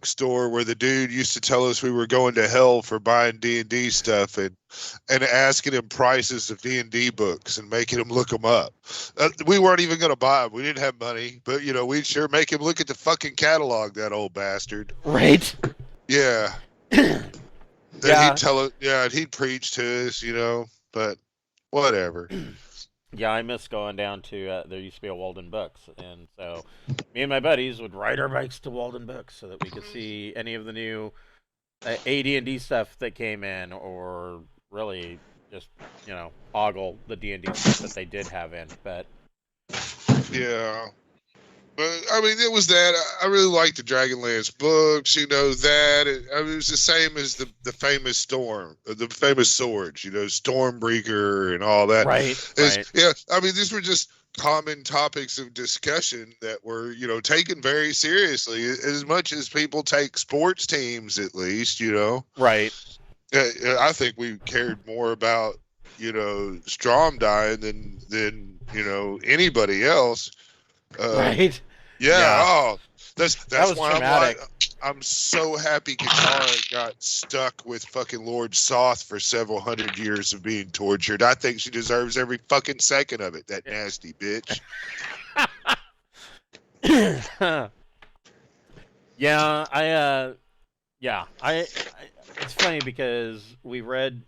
bookstore where the dude used to tell us we were going to hell for buying D&D stuff and asking him prices of D&D books and making him look them up. We weren't even going to buy them. We didn't have money, but we'd sure make him look at the fucking catalog, that old bastard. Right. Yeah. And he'd tell us, and he'd preach to us, but whatever. Yeah, I miss going down to, there used to be a Walden Books, and so me and my buddies would ride our bikes to Walden Books so that we could see any of the new AD&D stuff that came in, or really just, ogle the D&D stuff that they did have in, but... Yeah. But, I mean, it was that. I really liked the Dragonlance books, that. It was the same as the famous Storm, the famous swords, Stormbreaker and all that. Right. Yeah, I mean, these were just common topics of discussion that were, taken very seriously, as much as people take sports teams, at least, Right. I think we cared more about, Strom dying than anybody else. Right. Yeah. Oh, that's why traumatic. I'm so happy Katara got stuck with fucking Lord Soth for several hundred years of being tortured. I think she deserves every fucking second of it. That nasty bitch. It's funny because we read,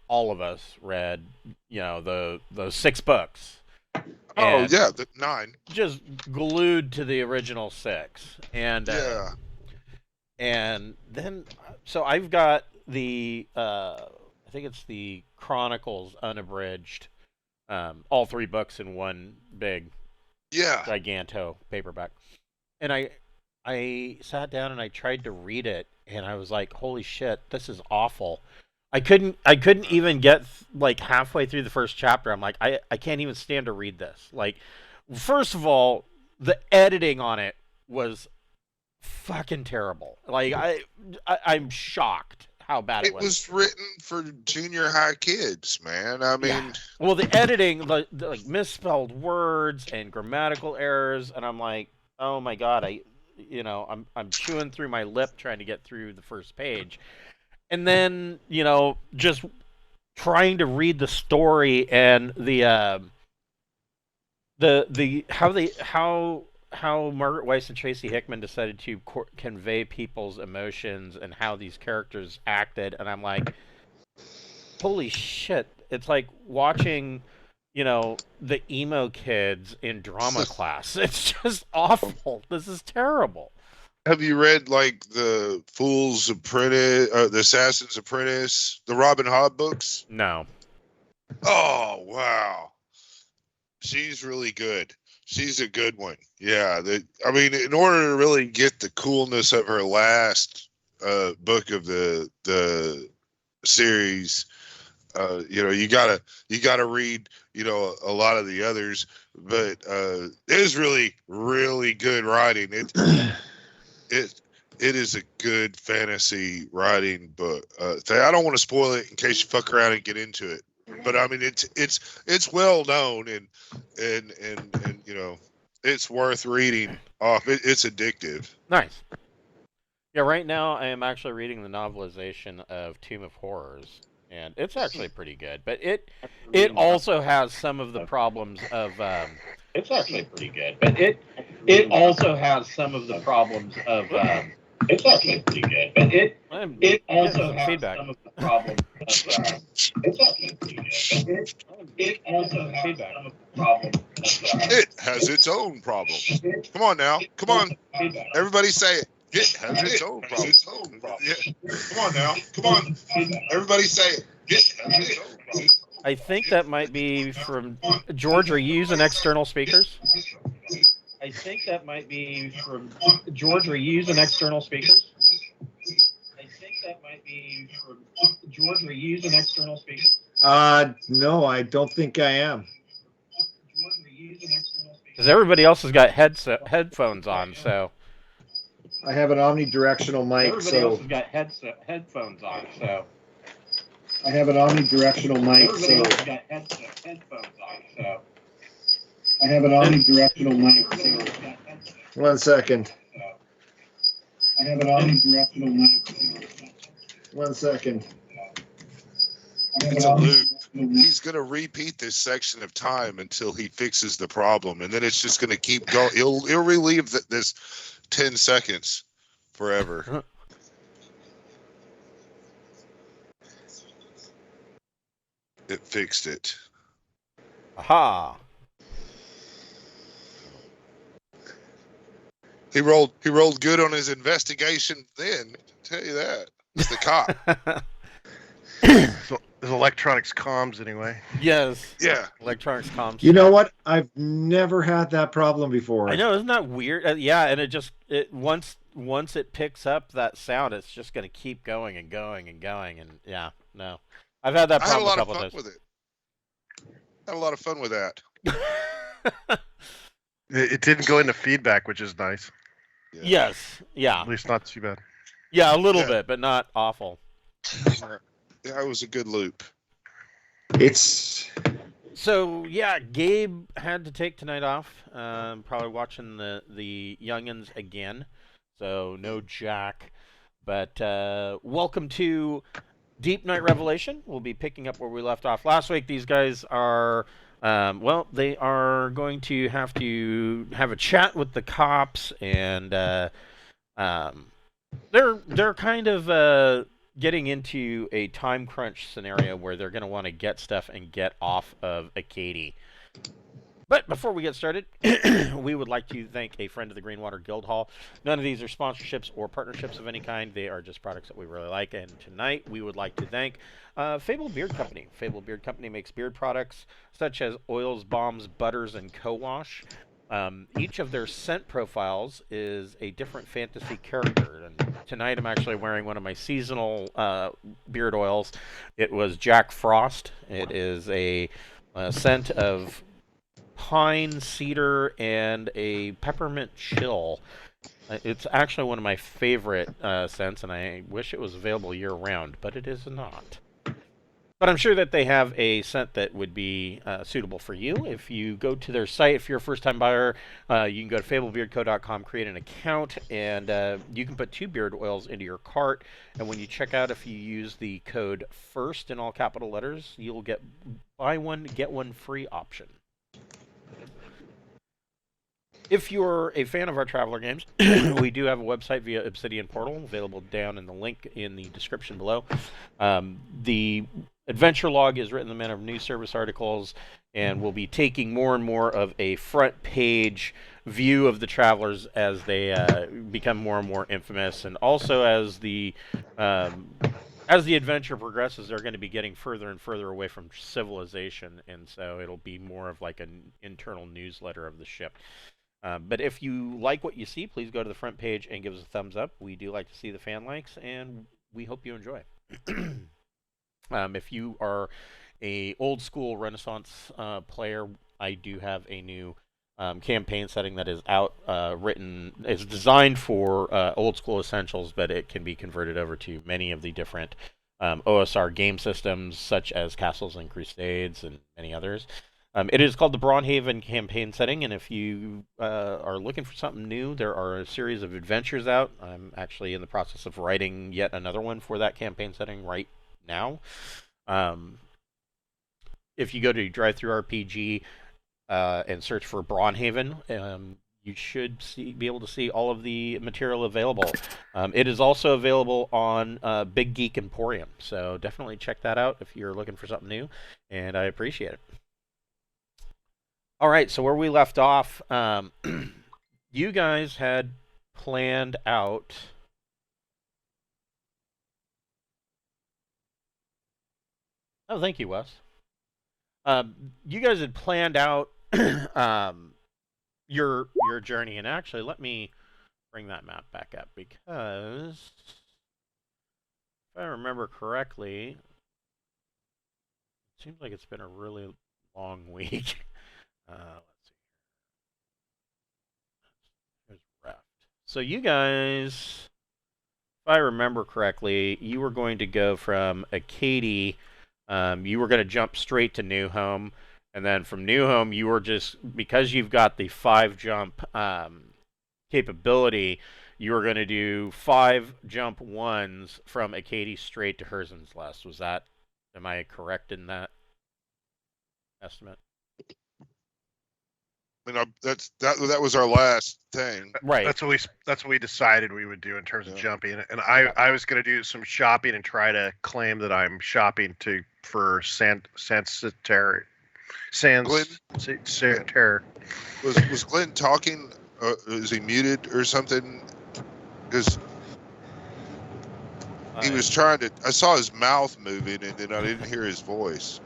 all of us read, those 6 books. Oh, yeah, the 9. Just glued to the original 6. And and then, so I've got the, I think it's the Chronicles Unabridged, all 3 books in one big, giganto paperback. And I sat down and I tried to read it, and I was like, holy shit, this is awful. I couldn't even get like halfway through the first chapter. I'm like, I can't even stand to read this. Like, first of all, the editing on it was fucking terrible. Like, I'm shocked how bad it was. It was written for junior high kids, man. I mean, well, the editing, like misspelled words and grammatical errors, and I'm like, oh my god, I'm chewing through my lip trying to get through the first page. And then, just trying to read the story and how Margaret Weiss and Tracy Hickman decided to convey people's emotions and how these characters acted, and I'm like, holy shit! It's like watching, the emo kids in drama class. It's just awful. This is terrible. Have you read like the Fool's Apprentice, the Assassin's Apprentice, the Robin Hood books? No. Oh wow, she's really good. She's a good one. Yeah, I mean, in order to really get the coolness of her last book of the series, you gotta read a lot of the others, but it is really, really good writing. It is a good fantasy writing book. I don't want to spoil it in case you fuck around and get into it. But I mean, it's well known and it's worth reading. It's addictive. Nice. Yeah, right now I am actually reading the novelization of Tomb of Horrors, and it's actually pretty good. But it also has some of the problems of. It's actually pretty good, but it also has some of the problems of. It's actually pretty good, but it also has feedback. Some of the problems of. It's actually pretty good, but it also has feedback. Some of the problems of. It has its own problems. Come on now, come on, everybody say it. It has its own problems. Yeah. Come on now, come on, everybody say it. It has its own problems. I think that might be from George. Are you using external speakers? I think that might be from George. Are you using external speakers? I think that might be from George. Are you using external speakers? No, I don't think I am. Because everybody else has got headphones on, so. I have an omnidirectional mic, everybody else has got headphones on, so. I have an omnidirectional mic, so. Got headphones on, so. I have an omnidirectional mic, so. 1 second. I have an omnidirectional mic. 1 second. It's a loop. He's going to repeat this section of time until he fixes the problem, and then it's just going to keep going. He'll relieve this 10 seconds forever. It fixed it. Aha! He rolled good on his investigation then. I'll tell you that. It's the cop. So, there's electronics comms anyway. Yes. Yeah. Electronics comms. You know what? I've never had that problem before. I know, isn't that weird? Yeah, and it once it picks up that sound, it's just going to keep going and going and going, and yeah, no, I've had that problem a couple times. With it. Had a lot of fun with that. It didn't go into feedback, which is nice. Yeah. Yes, yeah. At least not too bad. Yeah, a little bit, but not awful. Yeah, it was a good loop. So yeah, Gabe had to take tonight off. Probably watching the youngins again. So no Jack. But welcome to Deepnight Revelation. We'll be picking up where we left off last week. These guys are they are going to have a chat with the cops, and they're kind of getting into a time crunch scenario where they're going to want to get stuff and get off of Acadie. But before we get started, we would like to thank a friend of the Greenwater Guildhall. None of these are sponsorships or partnerships of any kind. They are just products that we really like. And tonight, we would like to thank Fable Beard Company. Fable Beard Company makes beard products such as oils, balms, butters, and co-wash. Each of their scent profiles is a different fantasy character. And tonight I'm actually wearing one of my seasonal beard oils. It was Jack Frost. It is a scent of pine, cedar, and a peppermint chill. It's actually one of my favorite scents, and I wish it was available year-round, but it is not. But I'm sure that they have a scent that would be suitable for you. If you go to their site, if you're a first-time buyer, you can go to fablebeardco.com, create an account, and you can put 2 beard oils into your cart. And when you check out, if you use the code FIRST in all capital letters, you'll get buy one, get one free option. If you're a fan of our Traveler games, we do have a website via Obsidian Portal, available down in the link in the description below. The adventure log is written in the manner of news service articles, and we'll be taking more and more of a front page view of the Travelers as they become more and more infamous, and also as the adventure progresses, they're going to be getting further and further away from civilization, and so it'll be more of like an internal newsletter of the ship. But if you like what you see, please go to the front page and give us a thumbs up. We do like to see the fan likes, and we hope you enjoy. If you are a old school Renaissance player, I do have a new campaign setting that is out, it's designed for old school essentials, but it can be converted over to many of the different OSR game systems, such as Castles and Crusades and many others. It is called the Braunhaven campaign setting, and if you are looking for something new, there are a series of adventures out. I'm actually in the process of writing yet another one for that campaign setting right now. If you go to DriveThruRPG and search for Braunhaven, you should be able to see all of the material available. It is also available on Big Geek Emporium, so definitely check that out if you're looking for something new, and I appreciate it. All right, so where we left off, you guys had planned out Oh, thank you, Wes. You guys had planned out your journey, and actually, let me bring that map back up, because if I remember correctly, it seems like it's been a really long week. Let's see. Here's Raft. So you guys, if I remember correctly, you were going to go from Acadie. You were going to jump straight to New Home, and then from New Home, you were just, because you've got the 5 jump capability, you were going to do 5 jump 1s from Acadie straight to Herzenslust. Am I correct in that estimate? I mean, that was our last thing. Right. That's what we decided we would do in terms of jumping. And I was going to do some shopping and try to claim that I'm shopping for Sansater. Was Glenn talking? Is he muted or something? Because he was trying to. I saw his mouth moving, and then I didn't hear his voice.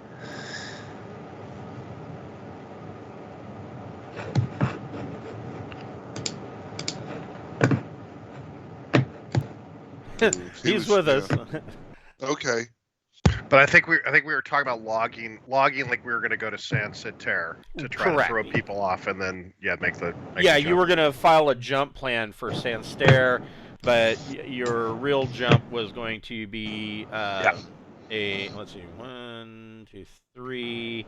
He's with us. Okay. But I think we were talking about logging like we were going to go to Sansater to try to throw people off, and then make the you were going to file a jump plan for Sansater, but your real jump was going to be let's see, 1, 2, 3.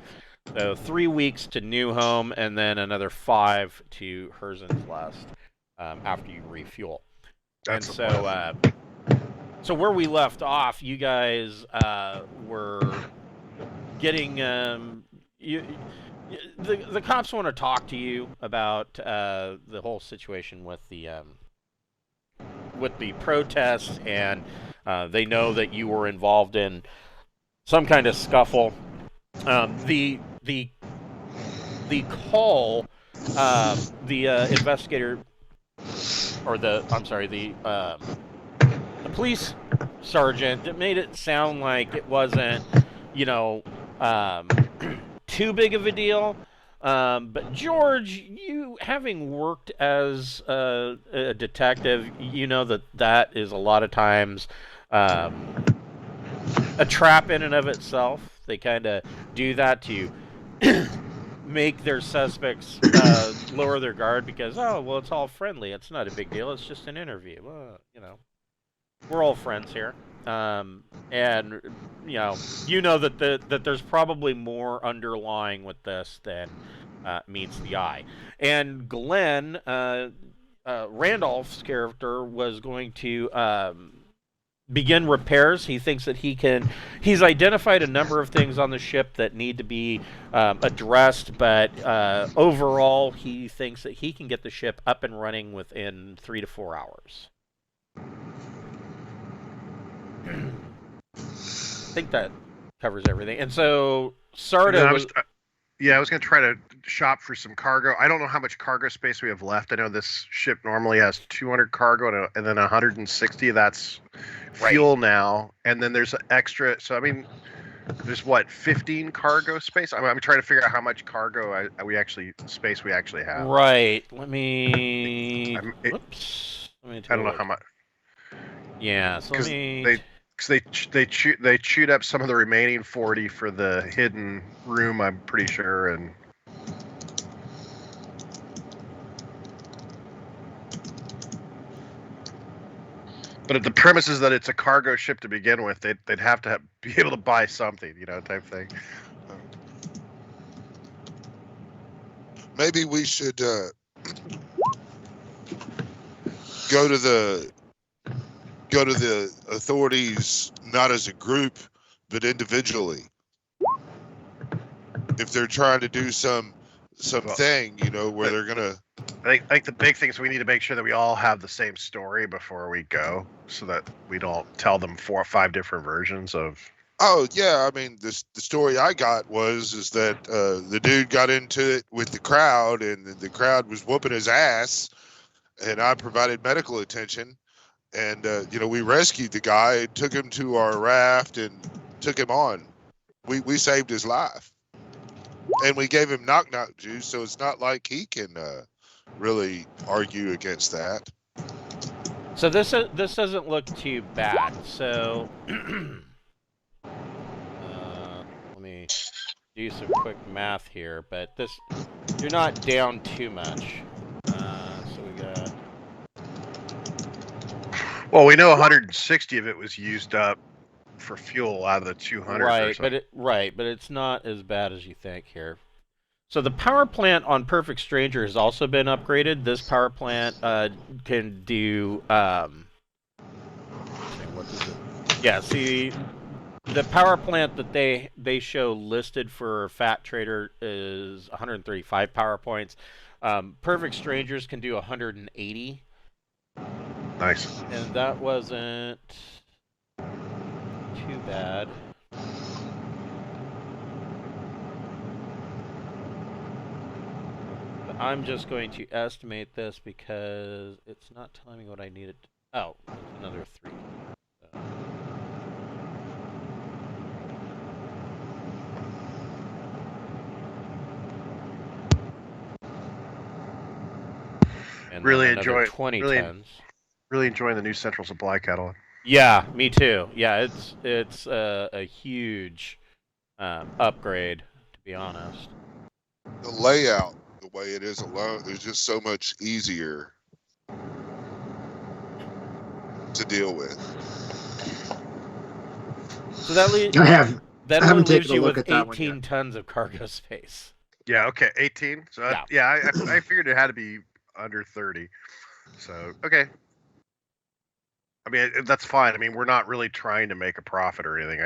So 3 weeks to New Home, and then another 5 to Herzenslust after you refuel. So where we left off, you guys were getting the cops want to talk to you about the whole situation with the protests, and they know that you were involved in some kind of scuffle. The call, the investigator, or the police sergeant, it made it sound like it wasn't, too big of a deal. But George, you having worked as a detective, you know that is a lot of times a trap in and of itself. They kind of do that to make their suspects lower their guard because, it's all friendly. It's not a big deal. It's just an interview. We're all friends here. And, that there's probably more underlying with this than meets the eye. And Glenn, Randolph's character, was going to begin repairs. He thinks that he's identified a number of things on the ship that need to be addressed, but overall, he thinks that he can get the ship up and running within 3 to 4 hours. I think that covers everything. And so Sarta I was going to try to shop for some cargo. I don't know how much cargo space we have left. I know this ship normally has 200 cargo and then 160. That's fuel now. And then there's an extra. So, I mean, there's 15 cargo space? I'm trying to figure out how much cargo we actually have. Right. Let me I don't know how much. Yeah. So let me... Because they chewed up some of the remaining 40 for the hidden room, I'm pretty sure, and but the premise is that it's a cargo ship to begin with. They'd have to be able to buy something, type thing. Maybe we should go to the authorities, not as a group, but individually. If they're trying to do something, where they're gonna. I think the big thing is we need to make sure that we all have the same story before we go, so that we don't tell them 4 or 5 different versions of. Oh yeah, I mean the story I got is that the dude got into it with the crowd, and the crowd was whooping his ass, and I provided medical attention. And, we rescued the guy, took him to our raft, and took him on. We saved his life. And we gave him knock-knock juice, so it's not like he can really argue against that. So this doesn't look too bad. So let me do some quick math here. But you're not down too much. So we got... Well, we know 160 of it was used up for fuel out of the 200. Right, but it's not as bad as you think here. So the power plant on Perfect Stranger has also been upgraded. This power plant can do what does it? Yeah, see, the power plant that they show listed for Fat Trader is 135 power points. Perfect Strangers can do 180. Nice. And that wasn't too bad. But I'm just going to estimate this because it's not telling me what I needed. Oh, another 3. So. And really then enjoy 20 really, tons. Really enjoying the new Central Supply catalog. Yeah, me too. Yeah, it's a huge upgrade, to be honest. The layout, the way it is alone, is just so much easier to deal with. So that I haven't leaves taken a you look with at that one 18 yet. tons of cargo space. Yeah, okay, 18. So I figured it had to be under 30. So okay. I mean, that's fine. I mean, we're not really trying to make a profit or anything.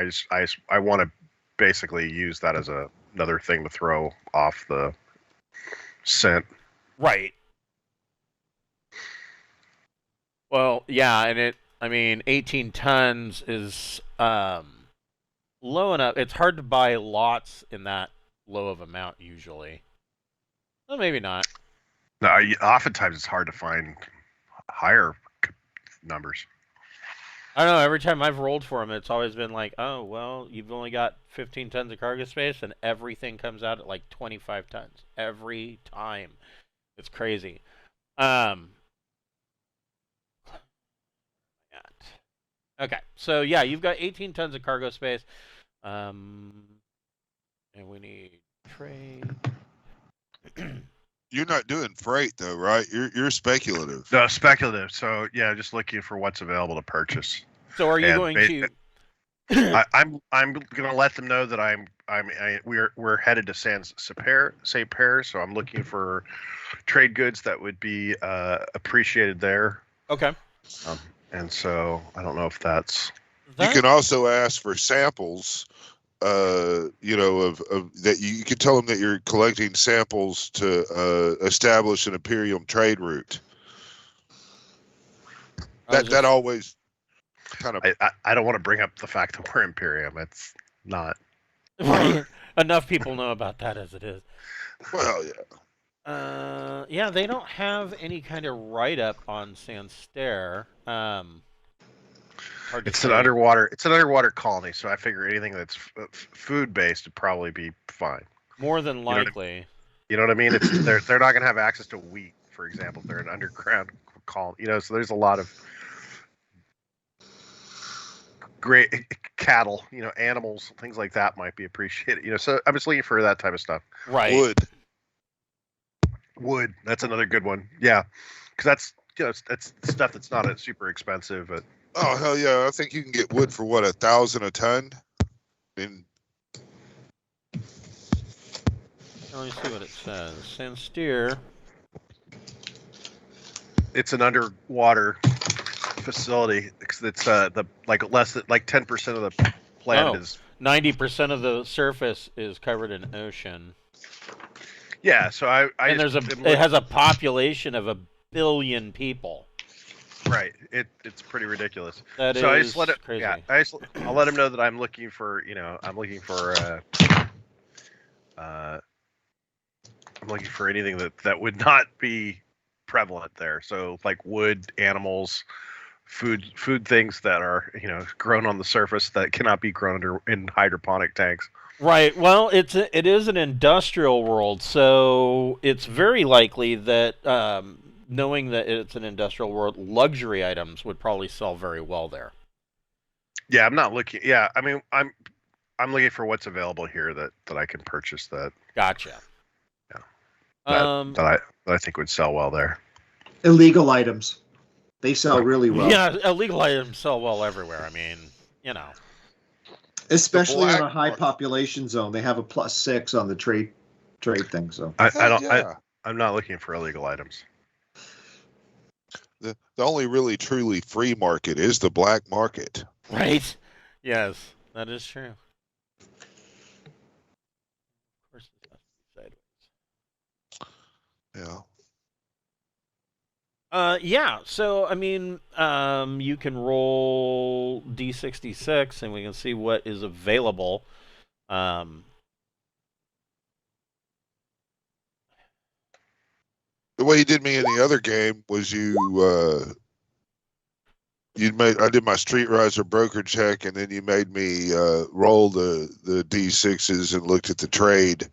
I want to basically use that as another thing to throw off the scent. Right. Well, yeah, and I mean, 18 tons is low enough. It's hard to buy lots in that low of amount usually. Well, maybe not. No, oftentimes it's hard to find higher numbers. I don't know. Every time I've rolled for them, it's always been like, oh, well, you've only got 15 tons of cargo space, and everything comes out at like 25 tons. Every time. It's crazy. Okay, so yeah, you've got 18 tons of cargo space. And we need trade. You're not doing freight though, right? You're speculative. No, speculative. So yeah, just looking for what's available to purchase. So are you going to? I'm gonna let them know that we're headed to St. Per, so I'm looking for trade goods that would be appreciated there. Okay. And so I don't know if that's. You can also ask for samples. Of that you can tell them that you're collecting samples to establish an Imperium trade route. That always kind of. I don't want to bring up the fact that we're Imperium. It's not. Enough people know about that as it is. Well, yeah. Yeah, they don't have any kind of write-up on Sanstair. It's an underwater colony, so I figure anything that's food based would probably be fine. More than likely. You know what I mean? It's they're not going to have access to wheat, for example. They're an underground colony, so there's a lot of great cattle, animals, things like that might be appreciated. So I'm just looking for that type of stuff. Right. Wood. That's another good one. Yeah, because that's stuff that's not super expensive, but. Oh hell yeah! I think you can get wood for what, 1,000 a ton. Let me see what it says. Sanstair. It's an underwater facility. It's less than 10% of the planet is. 90% of the surface is covered in ocean. Yeah, so it has a population of 1 billion people. Right, it's pretty ridiculous. That so is crazy. Yeah, I'll let him know that I'm looking for anything that would not be prevalent there. So like wood, animals, food things that are grown on the surface that cannot be grown in hydroponic tanks. Right. Well, it is an industrial world, so it's very likely that. Knowing that it's an industrial world, luxury items would probably sell very well there. Yeah, I'm not looking. Yeah, I mean, I'm looking for what's available here that I can purchase. That. Gotcha. Yeah. That I think would sell well there. Illegal items, they sell really well. Yeah, illegal items sell well everywhere. I mean, especially in a high population zone, they have a +6 on the trade trade thing. So I don't. Yeah. I'm not looking for illegal items. The only really truly free market is the black market. Right? Yes, that is true. Of course, it has to be sideways. Yeah. Yeah. So I mean, you can roll D66, and we can see what is available. The way you did me in the other game was I did my Street Riser broker check, and then you made me roll the D6s and looked at the trade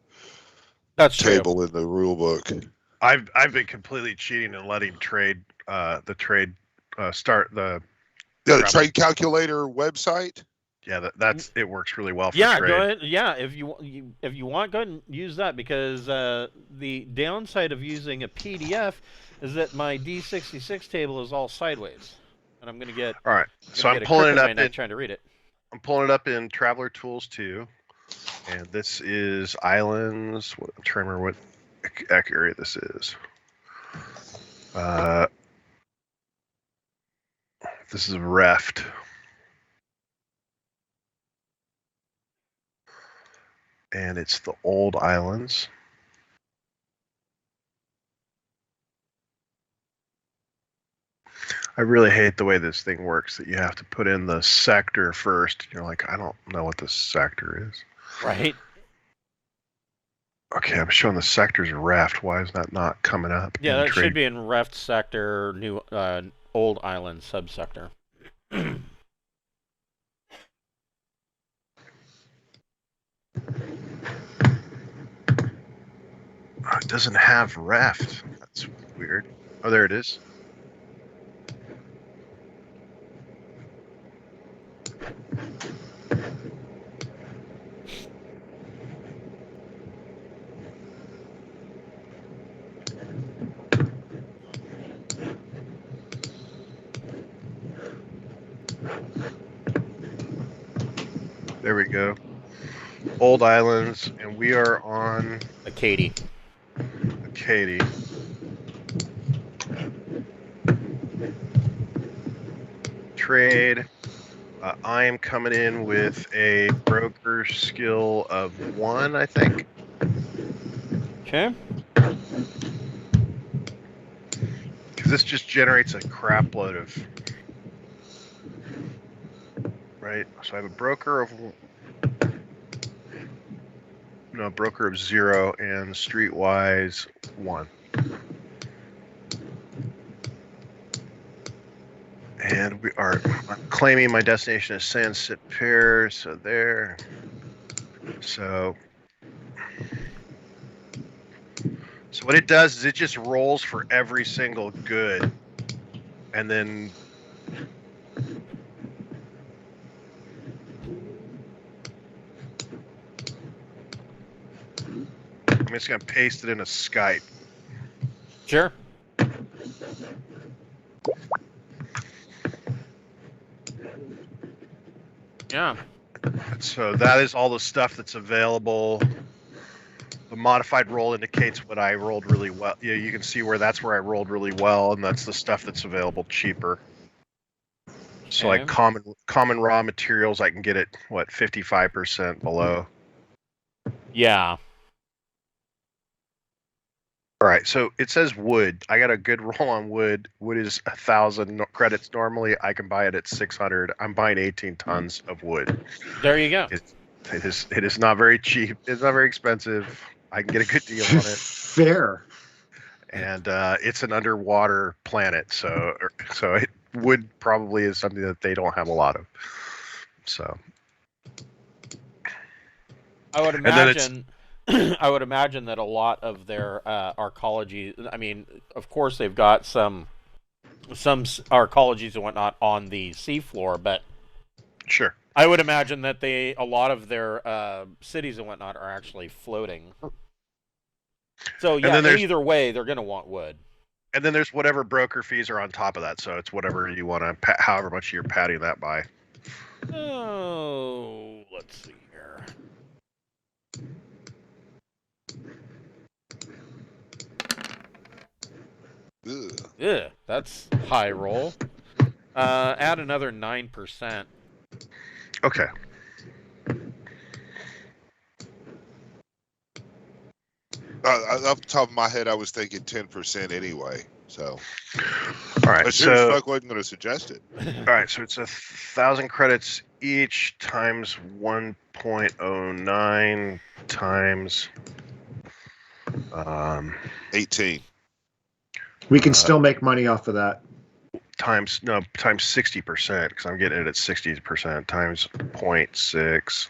table in the rule book. I've been completely cheating and letting start the trade calculator website. Yeah, that's it works really well for trade. Go ahead. Yeah, if you want, go ahead and use that, because the downside of using a PDF is that my D66 table is all sideways, and I'm going to get. All right, so I'm pulling it up. Trying to read it. I'm pulling it up in Traveler Tools 2, and this is Islands. I'm trying to remember what area this is. This is Reft. And it's the old islands. I really hate the way this thing works, that you have to put in the sector first. You're like, I don't know what the sector is. Right. Okay, I'm showing the sector's Reft. Why is that not coming up? Yeah, that should be in Reft sector, new old island subsector. Oh, it doesn't have Reft. That's weird. Oh, there it is. There we go. Old Islands, and we are on Acadie. Trade. I am coming in with a broker skill of 1, I think. Okay. Because this just generates a crap load of... Right, so I have a broker of... No, broker of 0 and streetwise 1. And we are claiming my destination is Sunset Pier, so there. So what it does is it just rolls for every single good, and then I'm just gonna paste it in a Skype. Sure. Yeah. So that is all the stuff that's available. The modified roll indicates what I rolled really well. Yeah, you can see that's where I rolled really well, and that's the stuff that's available cheaper. So like common raw materials, I can get it 55% below. Yeah. All right, so it says wood. I got a good roll on wood. Wood is 1,000 credits normally. I can buy it at 600. I'm buying 18 tons of wood. There you go. It is not very cheap. It's not very expensive. I can get a good deal on it. Fair. And it's an underwater planet, so wood probably is something that they don't have a lot of. So I would imagine. I would imagine that a lot of their arcology. I mean, of course, they've got some arcologies and whatnot on the seafloor, but sure, I would imagine that a lot of their cities and whatnot are actually floating. So yeah, either way, they're going to want wood. And then there's whatever broker fees are on top of that. So it's whatever you want to, however much you're padding that by. Oh, let's see here. Ugh. Yeah, that's high roll. Add another 9%. Okay. Off the top of my head, I was thinking 10% anyway. So, all right. I sure as So, fuck wasn't going to suggest it. all right. So it's 1,000 credits each times 1.09 times 18. We can still make money off of that. times 60% because I'm getting it at 60% times 0.6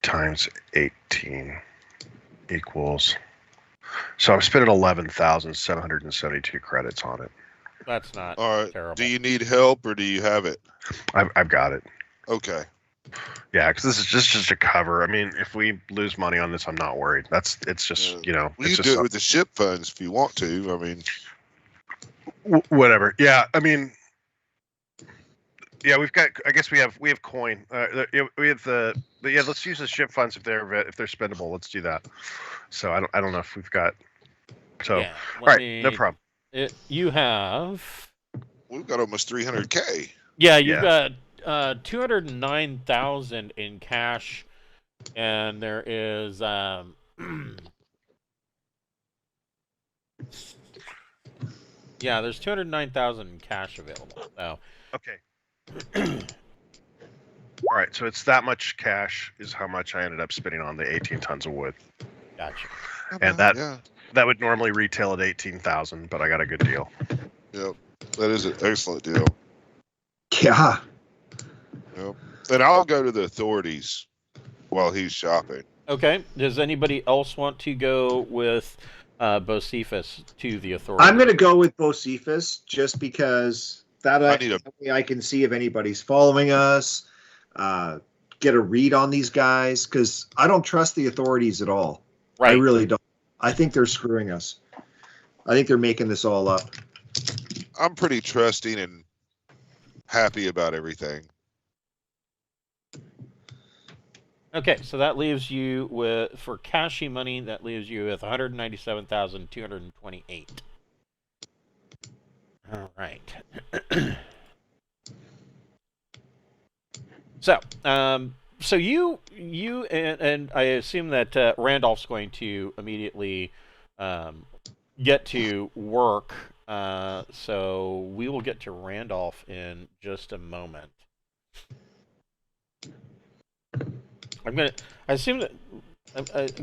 times 18 equals. So I'm spending 11,772 credits on it. That's not All right. terrible. Do you need help or do you have it? I've got it. Okay. Yeah, because this is just a cover. I mean, if we lose money on this, I'm not worried. It's just Well, you you just do it with the ship funds if you want to. I mean, whatever. Yeah, I mean, yeah, we've got. I guess we have coin. We have the. But yeah, let's use the ship funds if they're spendable. Let's do that. So I don't know if we've got. So Yeah, all right, no problem. You have. we've got almost 300K. Yeah, you've Yeah. got 209,000 in cash, and there is yeah, there's 209,000 in cash available. So Okay. All right, so it's that much cash is how much I ended up spending on the 18 tons of wood, gotcha. and Yeah. that would normally retail at 18,000, but I got a good deal. Yep. That is an excellent deal. Yeah. Yep. And I'll go to the authorities while he's shopping. Okay. Does anybody else want to go with Bocephus to the authorities? I'm going to go with Bocephus just because that I can see if anybody's following us, get a read on these guys, because I don't trust the authorities at all. Right. I really don't. I think they're screwing us. I think they're making this all up. I'm pretty trusting and happy about everything. Okay, so that leaves you with, for cashy money, that leaves you with 197,228. All right. So you and I assume that Randolph's going to immediately get to work. So we will get to Randolph in just a moment. I assume that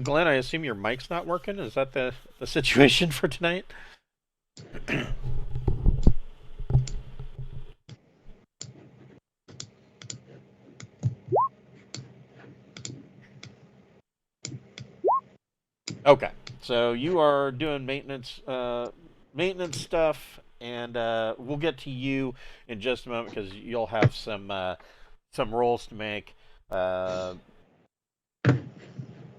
Glenn, I assume your mic's not working. Is that the situation for tonight? Okay, so you are doing maintenance stuff, and we'll get to you in just a moment because you'll have some rolls to make.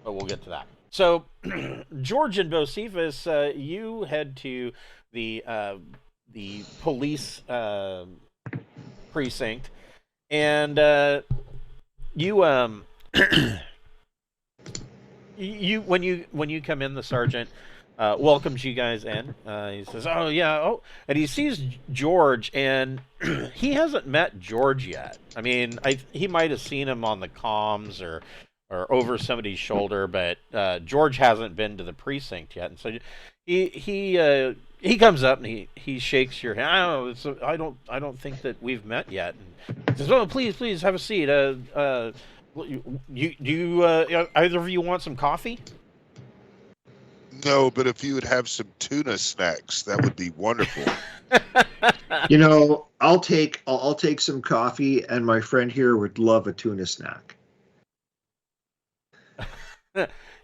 But we'll get to that. So, George and Bocephus, you head to the police precinct, and you you when you come in, the sergeant welcomes you guys in. He says, "Oh yeah, oh," and he sees George, and he hasn't met George yet. I mean, he might have seen him on the comms or over somebody's shoulder, but George hasn't been to the precinct yet, and so he comes up and he shakes your hand. Oh, I don't think that we've met yet. And he says, "Oh, please have a seat. Either of you want some coffee?" No, but if you would have some tuna snacks, that would be wonderful. You know, I'll take some coffee, and my friend here would love a tuna snack.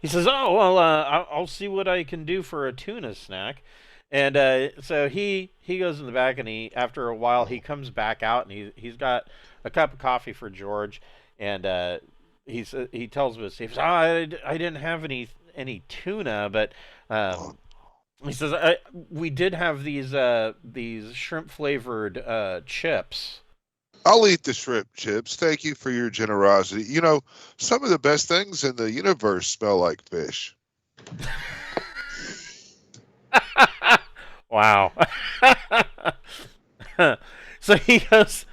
He says, "Oh well, I'll see what I can do for a tuna snack," and so he goes in the back, and after a while he comes back out, and he's got a cup of coffee for George, and he tells us, he says, "Oh, I didn't have any tuna, but he says we did have these shrimp flavored chips." I'll eat the shrimp chips. Thank you for your generosity. You know, some of the best things in the universe smell like fish. Wow. So he goes.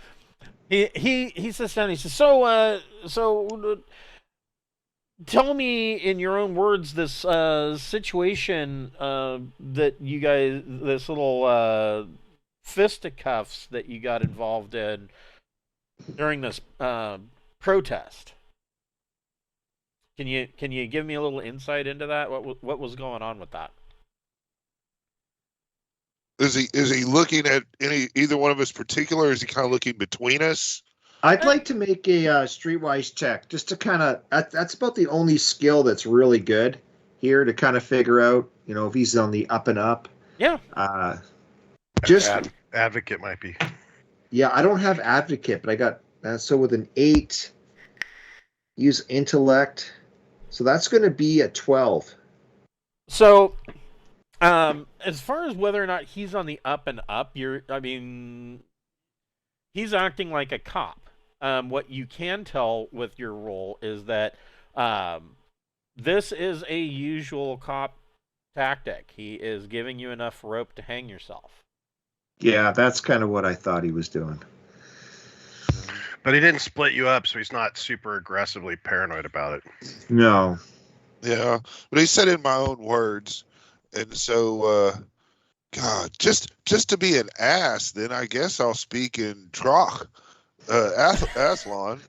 He sits down. He says, "So tell me in your own words this situation that you guys, this little fisticuffs that you got involved in during this protest. Can you give me a little insight into that? What was going on with that?" Is he looking at either one of us particular? Or is he kind of looking between us? I'd like to make a streetwise check just to kind of. That's about the only skill that's really good here to kind of figure out, if he's on the up and up. Yeah. Just advocate might be. Yeah, I don't have advocate, but I got so with an 8, use intellect, so that's going to be a 12. So, as far as whether or not he's on the up and up, he's acting like a cop. What you can tell with your role is that this is a usual cop tactic. He is giving you enough rope to hang yourself. Yeah, that's kind of what I thought he was doing. But he didn't split you up, so he's not super aggressively paranoid about it. No. Yeah, but he said in my own words, and so, God, just to be an ass, then I guess I'll speak in Troch, Aslan.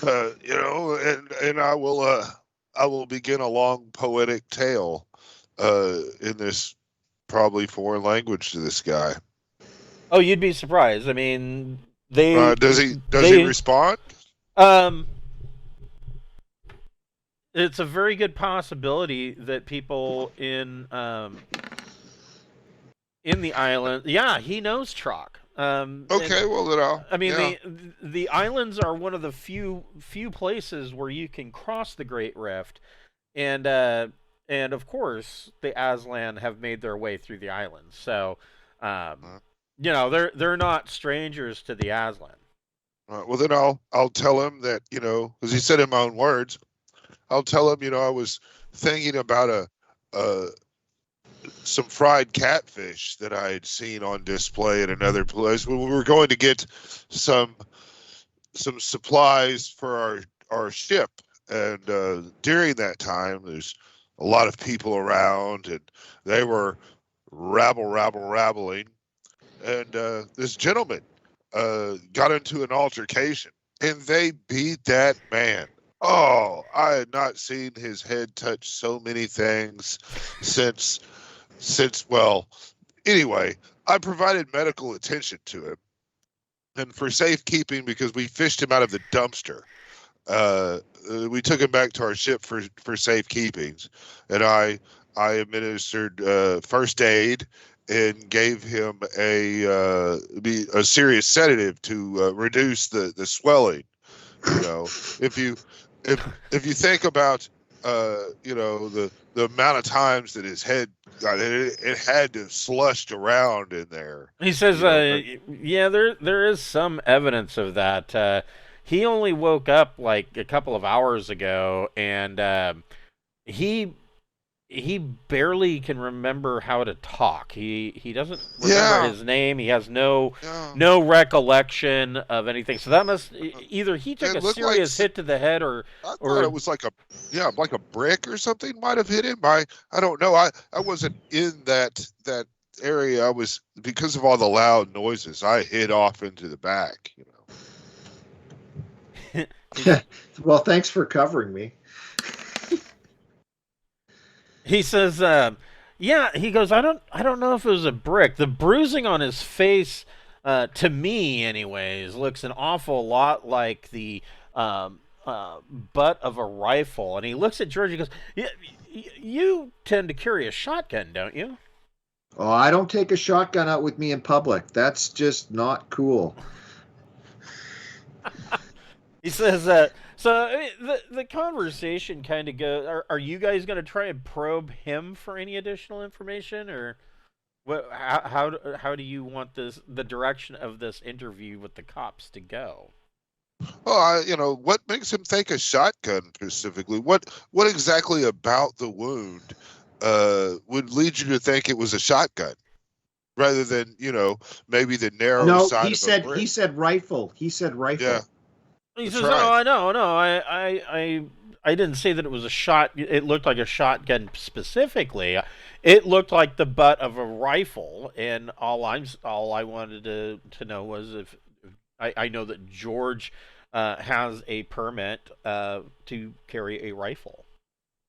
And I will begin a long poetic tale in this probably foreign language to this guy. Oh, you'd be surprised. I mean, does he respond? It's a very good possibility that people in the island, yeah, he knows Troch. Okay, well then the islands are one of the few places where you can cross the Great Rift, and of course the Aslan have made their way through the islands, so they're not strangers to the Aslan. Well then I'll tell him that, because he said in my own words, I'll tell him, I was thinking about some fried catfish that I had seen on display at another place. We were going to get some supplies for our ship, and during that time, there's a lot of people around, and they were rabbling, and this gentleman got into an altercation, and they beat that man. Oh, I had not seen his head touch so many things since, well, anyway, I provided medical attention to him. And for safekeeping, because we fished him out of the dumpster, we took him back to our ship for safekeeping. And I administered first aid and gave him a serious sedative to reduce the swelling. If you think about the amount of times that his head it had to slushed around in there. He says, there is some evidence of that. He only woke up like a couple of hours ago, and he barely can remember how to talk. He doesn't remember his name. He has no recollection of anything. So that must either he took a serious hit to the head, or it was like a brick or something might have hit him. I don't know. I wasn't in that area. I was, because of all the loud noises, I hid off into the back. Well, thanks for covering me. He says, he goes, I don't know if it was a brick. The bruising on his face, to me anyways, looks an awful lot like the butt of a rifle. And he looks at George, he goes, you tend to carry a shotgun, don't you? Oh, I don't take a shotgun out with me in public. That's just not cool. He says, so the conversation kind of goes. Are you guys going to try and probe him for any additional information, or what? How do you want the direction of this interview with the cops to go? Well, what makes him think a shotgun specifically? What exactly about the wound would lead you to think it was a shotgun rather than, maybe the narrow side of a brick. He said rifle. He said rifle. Yeah. He says, right. "Oh, no, I didn't say that it was a shot. It looked like a shotgun specifically. It looked like the butt of a rifle, and all I wanted to know was if I know that George has a permit to carry a rifle,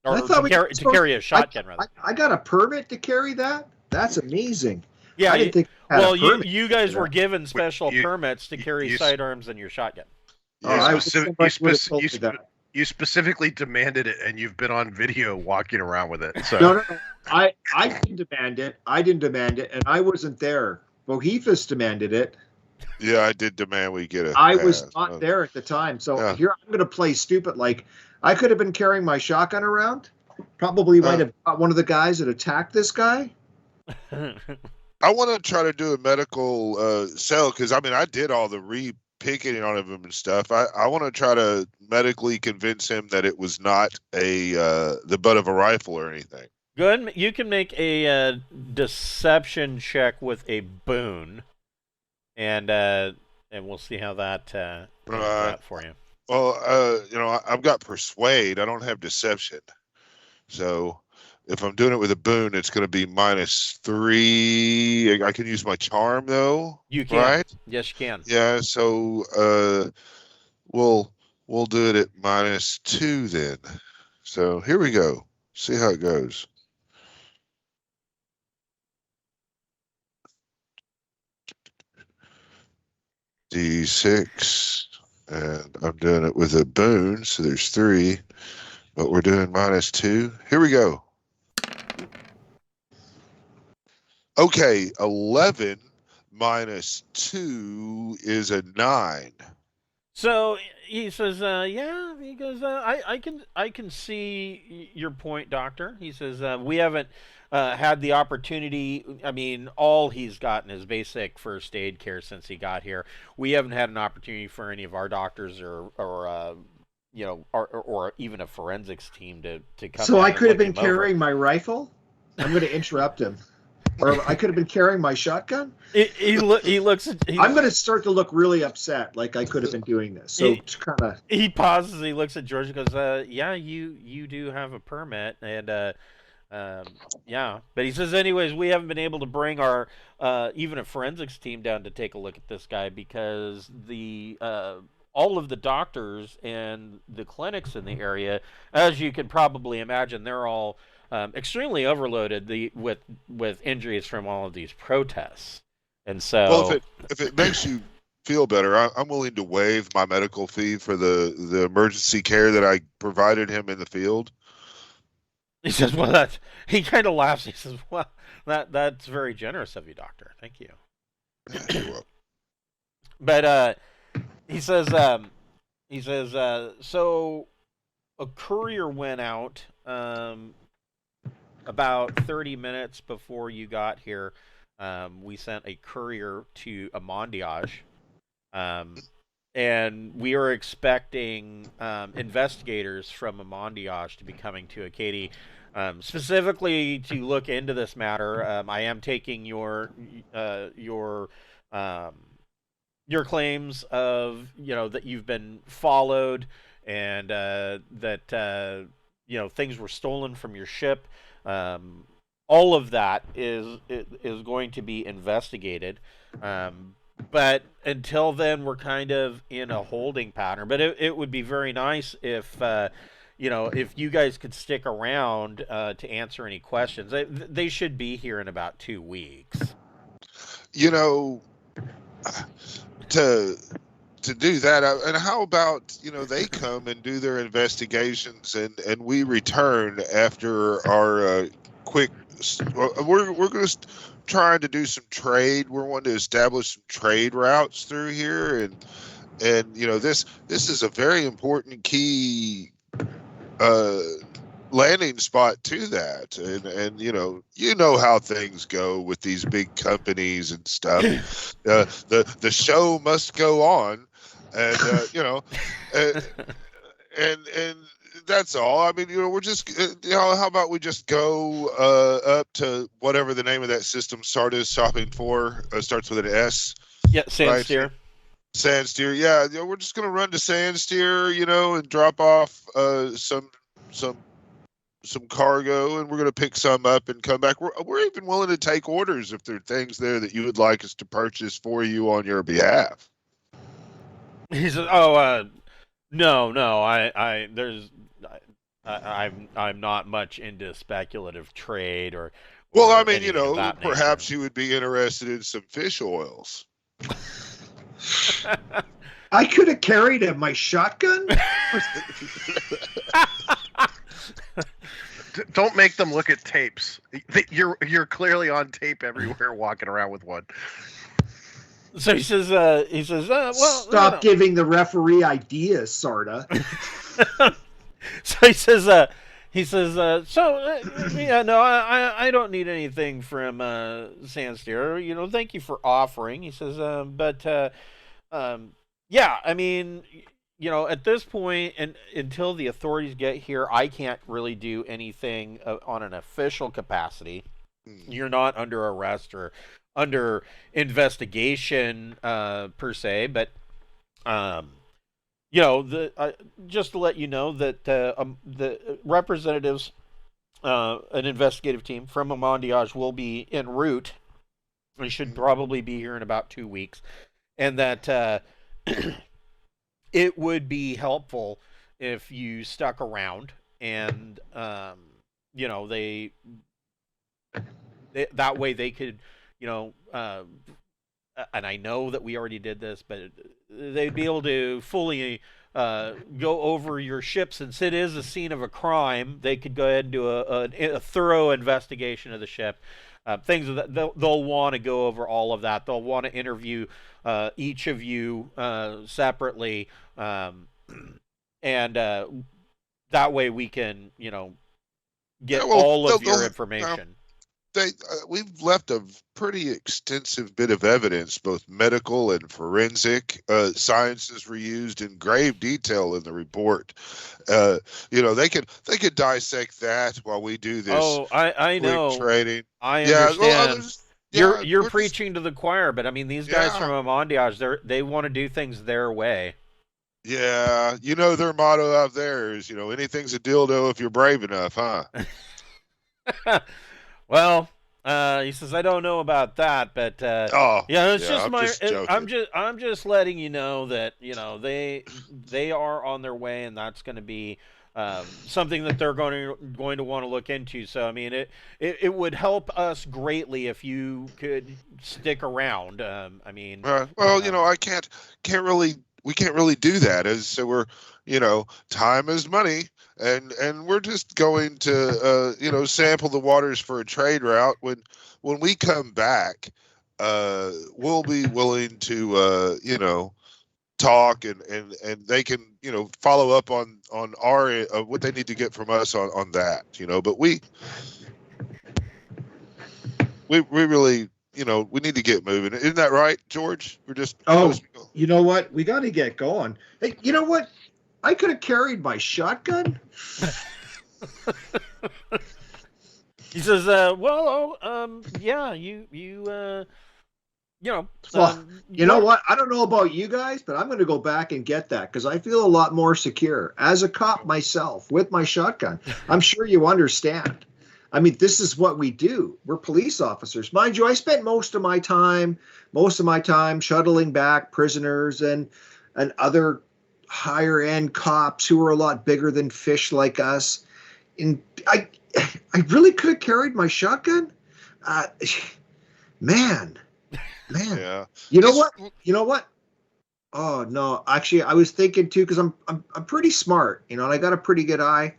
or to carry a shotgun. Rather, I got a permit to carry that. That's amazing. Yeah, I didn't think I had a permit you guys were given special permits to carry sidearms and your shotgun. You specifically demanded it, and you've been on video walking around with it. So no. I didn't demand it. And I wasn't there. Bocephus demanded it. Yeah, I did demand we get it. I was not there at the time. So here I'm going to play stupid. Like, I could have been carrying my shotgun around. Probably might have got one of the guys that attacked this guy. I want to try to do a medical sell because, I did all the picketing on him and stuff. I want to try to medically convince him that it was not the butt of a rifle or anything. Good. You can make a deception check with a boon, and we'll see how that works out for you. Well, I've got persuade. I don't have deception, so if I'm doing it with a boon, it's going to be -3. I can use my charm though. You can. Right? Yes, you can. Yeah. So we'll do it at -2 then. So here we go. See how it goes. D6, and I'm doing it with a boon, so there's 3, but we're doing -2. Here we go. Okay, 11 -2 is a 9. So he says, yeah. He goes, I can see your point, Doctor. He says, we haven't had the opportunity. All he's gotten is basic first aid care since he got here. We haven't had an opportunity for any of our doctors or even a forensics team to come. So I could have been carrying my rifle. I'm going to interrupt him. Or I could have been carrying my shotgun. He looks. I'm going to start to look really upset, like I could have been doing this. So he pauses. He looks at George and goes, "Yeah, you do have a permit, and yeah." But he says, anyways, we haven't been able to bring our even a forensics team down to take a look at this guy because the all of the doctors and the clinics in the area, as you can probably imagine, they're all extremely overloaded with injuries from all of these protests. And so, well, if it makes you feel better, I'm willing to waive my medical fee for the emergency care that I provided him in the field. He says, "Well, he kind of laughs. He says, well, that's very generous of you, Doctor. Thank you." But he says, so a courier went out about 30 minutes before you got here. We sent a courier to Amondiage, and we are expecting investigators from Amondiage to be coming to Acadie, specifically to look into this matter. I am taking your claims of that you've been followed and that things were stolen from your ship. All of that is going to be investigated. But until then, we're kind of in a holding pattern. But it would be very nice if you guys could stick around to answer any questions. They should be here in about 2 weeks. To do that, and how about they come and do their investigations and we return after our quick. We're going to trying to do some trade. We're wanting to establish some trade routes through here, and this is a very important key landing spot to that, and how things go with these big companies and stuff. The show must go on, and and that's all. I mean, we're just, how about we just go up to whatever the name of that system Sarta is shopping for. Starts with an S. Yeah, Sandsteer. Right? Sandsteer. Yeah, we're just gonna run to Sandsteer, and drop off some cargo, and we're gonna pick some up and come back. We're even willing to take orders if there are things there that you would like us to purchase for you on your behalf. He says, no, I'm not much into speculative trade or. Well, I mean, perhaps you would be interested in some fish oils. I could have carried my shotgun. Don't make them look at tapes. You're clearly on tape everywhere, walking around with one. So he says, well, stop giving the referee ideas, Sarta. So he says, I don't need anything from Sandsteer. Thank you for offering. He says, yeah, I mean, at this point, and until the authorities get here, I can't really do anything on an official capacity. You're not under arrest or under investigation per se, but just to let you know that the representatives, an investigative team from Amandiage will be en route. We should probably be here in about 2 weeks, and that it would be helpful if you stuck around and they that way they could and I know that we already did this, but they'd be able to fully go over your ship. Since it is a scene of a crime, they could go ahead and do a thorough investigation of the ship. Things that they'll want to go over all of that. They'll want to interview each of you separately, and that way we can, get all of your information. We've left a pretty extensive bit of evidence, both medical and forensic. Sciences were used in grave detail in the report. They could dissect that while we do this. Oh, I know. Trading. I understand. You're preaching to the choir, but I mean, these guys from Amandiage, they want to do things their way. Yeah, their motto out there is, anything's a dildo if you're brave enough, huh? Well, he says, I don't know about that, but I'm just letting you know that they are on their way, and that's going to be something that they're going to want to look into. So I mean, it would help us greatly if you could stick around. We can't really do that, so we're time is money. And we're just going to sample the waters for a trade route. When we come back, we'll be willing to talk and they can follow up on our what they need to get from us on that. But we really we need to get moving. Isn't that right, George? We're just you know what? We got to get going. Hey, you know what? I could have carried my shotgun. He says, yeah, you know. You know what? I don't know about you guys, but I'm going to go back and get that because I feel a lot more secure as a cop myself with my shotgun. I'm sure you understand. I mean, this is what we do. We're police officers. Mind you, I spent most of my time shuttling back prisoners and other higher end cops who are a lot bigger than fish like us. And I really could have carried my shotgun. Man. Yeah. You know what? Oh no, actually I was thinking too, because I'm pretty smart, and I got a pretty good eye.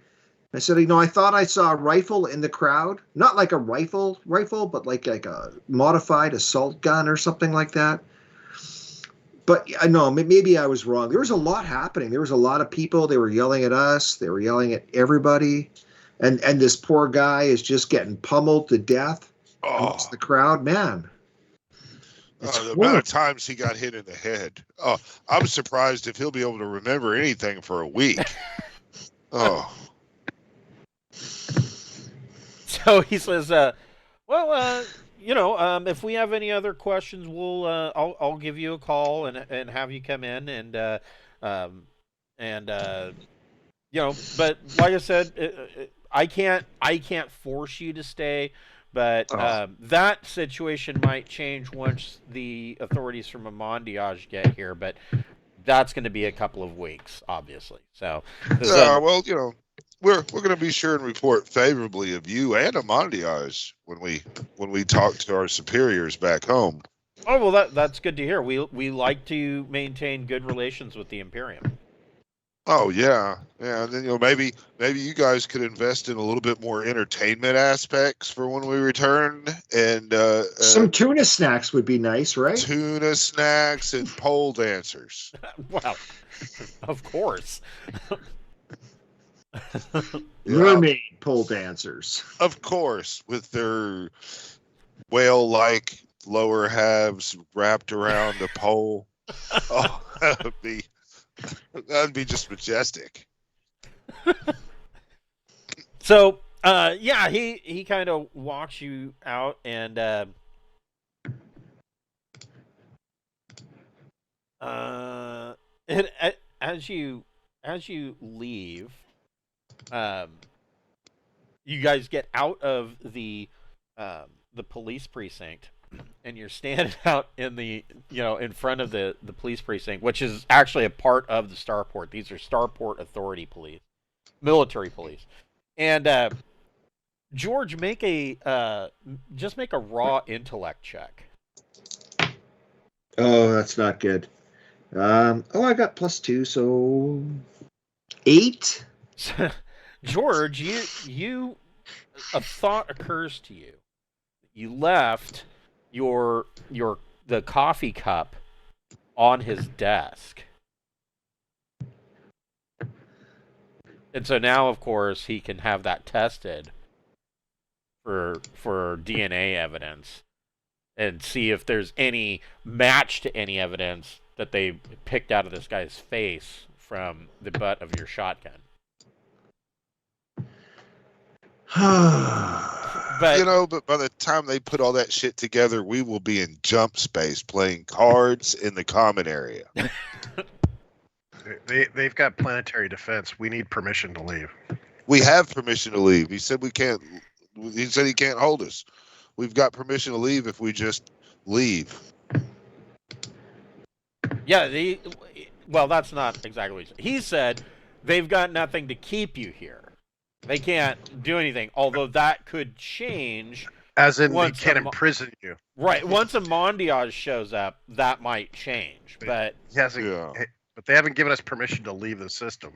I said, I thought I saw a rifle in the crowd, not like a rifle, but like a modified assault gun or something like that. But I know maybe I was wrong. There was a lot happening. There was a lot of people. They were yelling at us. They were yelling at everybody, and this poor guy is just getting pummeled to death amongst the crowd. Man. The amount of times he got hit in the head. Oh, I'm surprised if he'll be able to remember anything for a week. Oh. So he says, well, if we have any other questions, I'll give you a call and have you come in um, and but like I said, I can't force you to stay, but that situation might change once the authorities from Amondiage get here, but that's going to be a couple of weeks, obviously. So, well, we're going to be sure and report favorably of you and Amondiage when we talk to our superiors back home. Oh well, that's good to hear. We like to maintain good relations with the Imperium. Oh yeah. And then maybe you guys could invest in a little bit more entertainment aspects for when we return, and some tuna snacks would be nice, right? Tuna snacks and pole dancers. Well, of course. Mermaid pole dancers. Of course, with their whale-like lower halves wrapped around a pole. Oh, that'd be just majestic. So, he kind of walks you out, and as you leave, you guys get out of the police precinct, and you're standing out in the in front of the police precinct, which is actually a part of the Starport. These are Starport Authority police, military police, and George, make a raw intellect check. Oh, that's not good. I got +2, so 8. George, you a thought occurs to you. You left the coffee cup on his desk. And so now, of course, he can have that tested for DNA evidence and see if there's any match to any evidence that they picked out of this guy's face from the butt of your shotgun. But by the time they put all that shit together, we will be in jump space playing cards in the common area. They've got planetary defense. We need permission to leave. We have permission to leave. He said we can't. He said he can't hold us. We've got permission to leave if we just leave. Yeah, well, that's not exactly what he said. He said they've got nothing to keep you here. They can't do anything, although that could change. As in, they can't imprison you. Right. Once Amondiage shows up, that might change. But but they haven't given us permission to leave the system.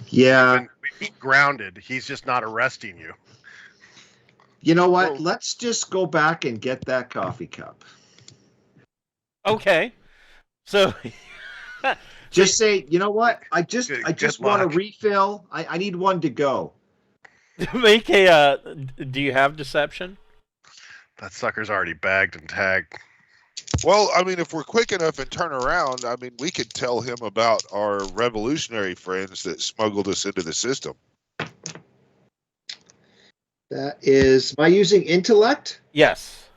Yeah. We'd be grounded. He's just not arresting you. You know what? Let's just go back and get that coffee cup. Okay. So just say, you know what? I just want a refill. I need one to go. Make a do you have deception? That sucker's already bagged and tagged. Well, I mean, if we're quick enough and turn around, I mean, we could tell him about our revolutionary friends that smuggled us into the system. That is, am I using intellect? Yes.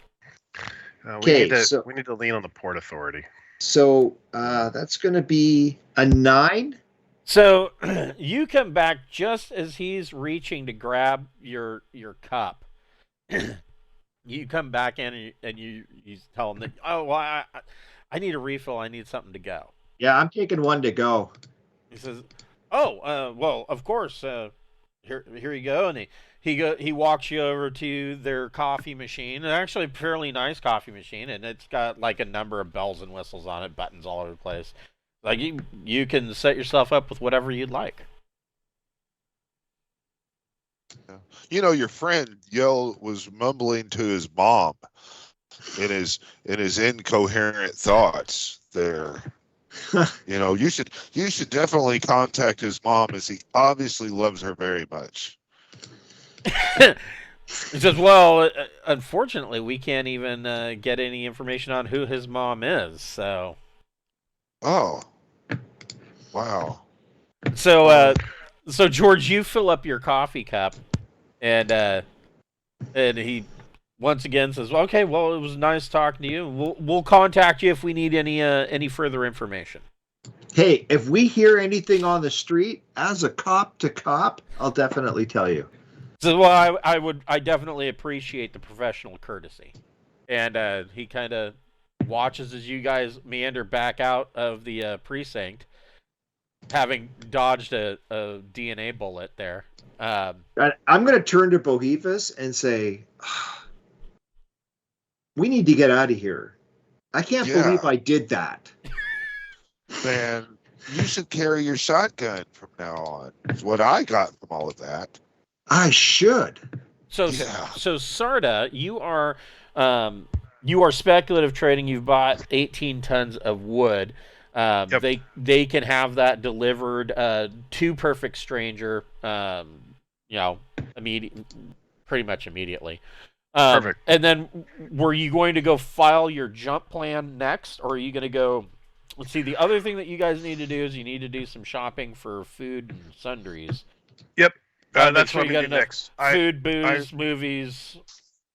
We need to lean on the Port Authority. So that's going to be a 9. So you come back just as he's reaching to grab your cup. You come back in and you tell him that, oh, well, I need a refill. I need something to go. Yeah, I'm taking one to go. He says, oh, well, of course. Here you go. And he walks you over to their coffee machine. It's actually a fairly nice coffee machine, and it's got like a number of bells and whistles on it, buttons all over the place. Like you can set yourself up with whatever you'd like. You know, your friend was mumbling to his mom in his incoherent thoughts there. You know, you should definitely contact his mom, as he obviously loves her very much. He says, well, unfortunately, we can't even get any information on who his mom is, so... Oh. Wow. So, So George, you fill up your coffee cup, and he once again says, "Okay, well, it was nice talking to you. We'll contact you if we need any further information." Hey, if we hear anything on the street, as a cop to cop, I'll definitely tell you. So, well, I definitely appreciate the professional courtesy, and he kind of watches as you guys meander back out of the precinct, having dodged a DNA bullet there. I'm going to turn to Bocephus and say, we need to get out of here. I can't believe I did that. Man, you should carry your shotgun from now on. Is what I got from all of that. I should. So Sarta, you are speculative trading. You've bought 18 tons of wood. Yep. They can have that delivered to Perfect Stranger. Pretty much immediately. Perfect. And then, were you going to go file your jump plan next, or are you going to go? Let's see. The other thing that you guys need to do is you need to do some shopping for food and sundries. Yep. That's sure what I'm going to do next. Food, booze, movies.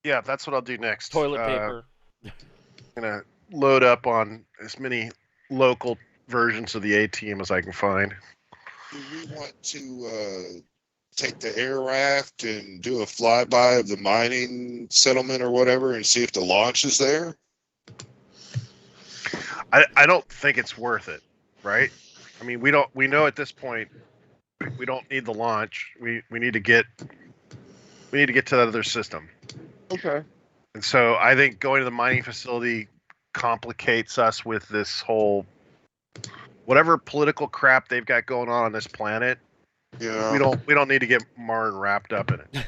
Yeah, that's what I'll do next. Toilet paper. I'm going to load up on as many local versions of the A-Team as I can find. Do we want to take the air raft and do a flyby of the mining settlement or whatever and see if the launch is there? I don't think it's worth it, right? I mean, we know at this point we don't need the launch. We need to get to that other system. Okay. And so I think going to the mining facility complicates us with this whole whatever political crap they've got going on this planet. Yeah. We don't need to get Marn wrapped up in it.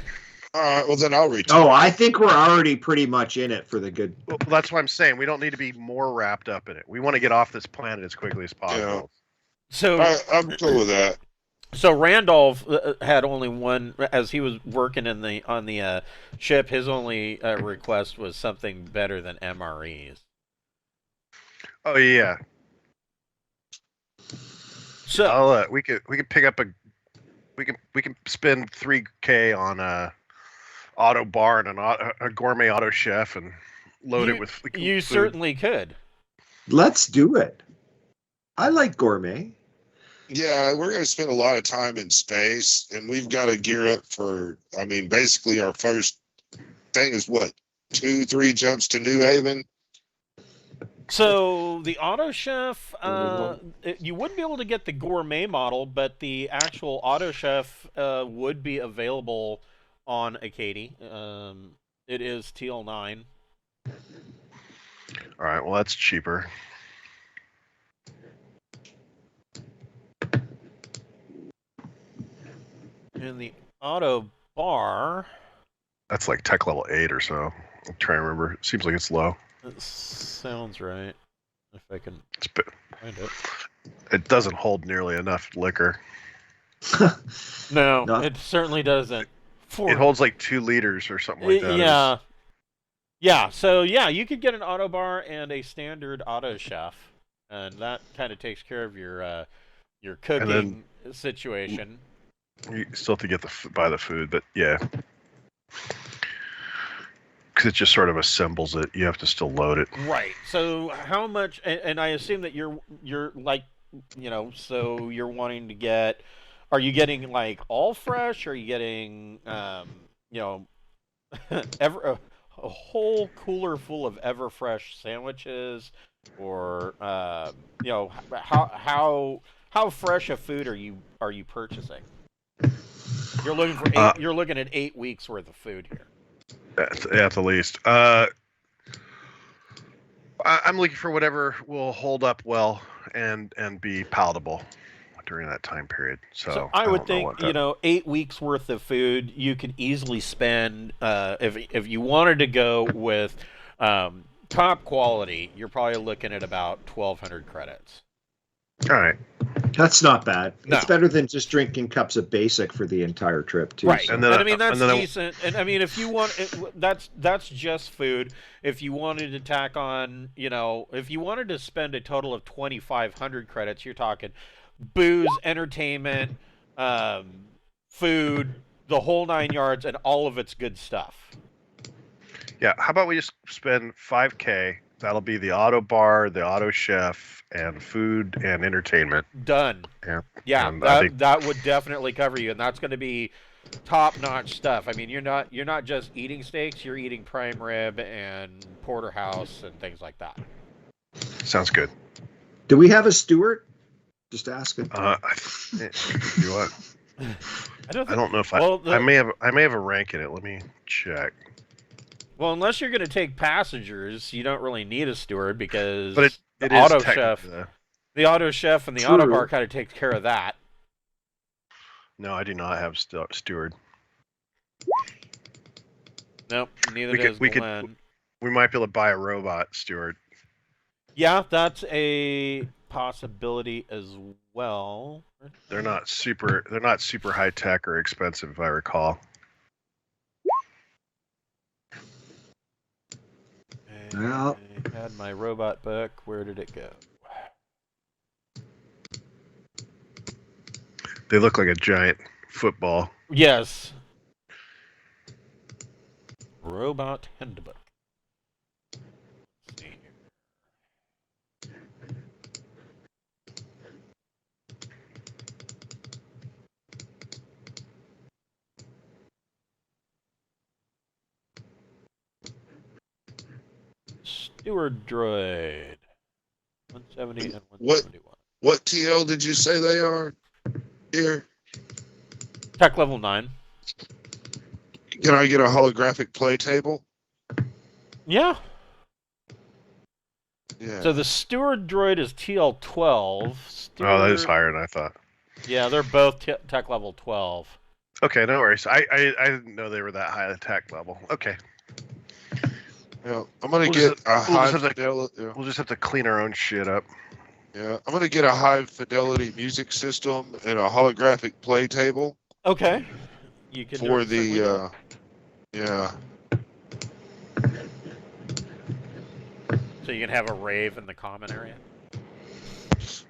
All right. Well, then I'll return. Oh, I think we're already pretty much in it for the good. Well, that's what I'm saying. We don't need to be more wrapped up in it. We want to get off this planet as quickly as possible. Yeah. So I'm cool with that. So Randolph had only one, as he was working on the ship. His only request was something better than MREs. Oh yeah. So we could pick up we can spend $3,000 on a auto bar and a gourmet auto chef and load it with food. You certainly could. Let's do it. I like gourmet. Yeah, we're going to spend a lot of time in space, and we've got to gear up for, basically our first thing is what, 2-3 jumps to New Haven? So the auto chef, you wouldn't be able to get the gourmet model, but the actual auto chef would be available on Acadie. It is TL9. All right, well that's cheaper. And the auto bar, that's like tech level 8 or so. I'm trying to remember. It seems like it's low. That sounds right. If I can find it. It doesn't hold nearly enough liquor. No, it certainly doesn't. It holds like 2 liters or something like that. Yeah. Yeah, so yeah, you could get an auto bar and a standard auto chef, and that kind of takes care of your cooking situation. You still have to get buy the food, but yeah. Because it just sort of assembles it. You have to still load it. Right. So how much? And I assume that you're like, so you're wanting to get. Are you getting like all fresh? Or are you getting, a whole cooler full of Everfresh sandwiches, or how fresh a food are you purchasing? You're looking for you're looking at 8 weeks worth of food here. At the least. I'm looking for whatever will hold up well and be palatable during that time period. So I would think 8 weeks worth of food you could easily spend if you wanted to go with top quality. You're probably looking at about 1,200 credits. All right. That's not bad. No. It's better than just drinking cups of basic for the entire trip, too. Right. So. And that's decent. And if you want, that's just food. If you wanted to tack on, if you wanted to spend a total of 2,500 credits, you're talking booze, entertainment, food, the whole 9 yards, and all of its good stuff. Yeah, how about we just spend $5K? That'll be the auto bar, the auto chef, and food and entertainment. Done. Yeah, that would definitely cover you, and that's going to be top-notch stuff. I mean, you're not just eating steaks; you're eating prime rib and porterhouse and things like that. Sounds good. Do we have a steward? Just asking. Do what? I don't know if I may have a rank in it. Let me check. Well, unless you're going to take passengers, you don't really need a steward because the auto chef and the auto bar kind of takes care of that. No, I do not have steward. Nope, neither does Glenn. We might be able to buy a robot steward. Yeah, that's a possibility as well. They're not super high tech or expensive, if I recall. I had my robot book. Where did it go? They look like a giant football. Yes. Robot handbook. Let's see here. Steward droid. 170 and 171. What TL did you say they are here? Tech level 9. Can I get a holographic play table? Yeah. Yeah. So the steward droid is TL12. Oh, that is higher than I thought. Yeah, they're both tech level 12. Okay, no worries. I didn't know they were that high at tech level. Okay. Yeah, I'm gonna get a high fidelity. We'll just have to clean our own shit up. Yeah, I'm gonna get a high fidelity music system and a holographic play table. Okay. You can for the yeah. So you can have a rave in the common area?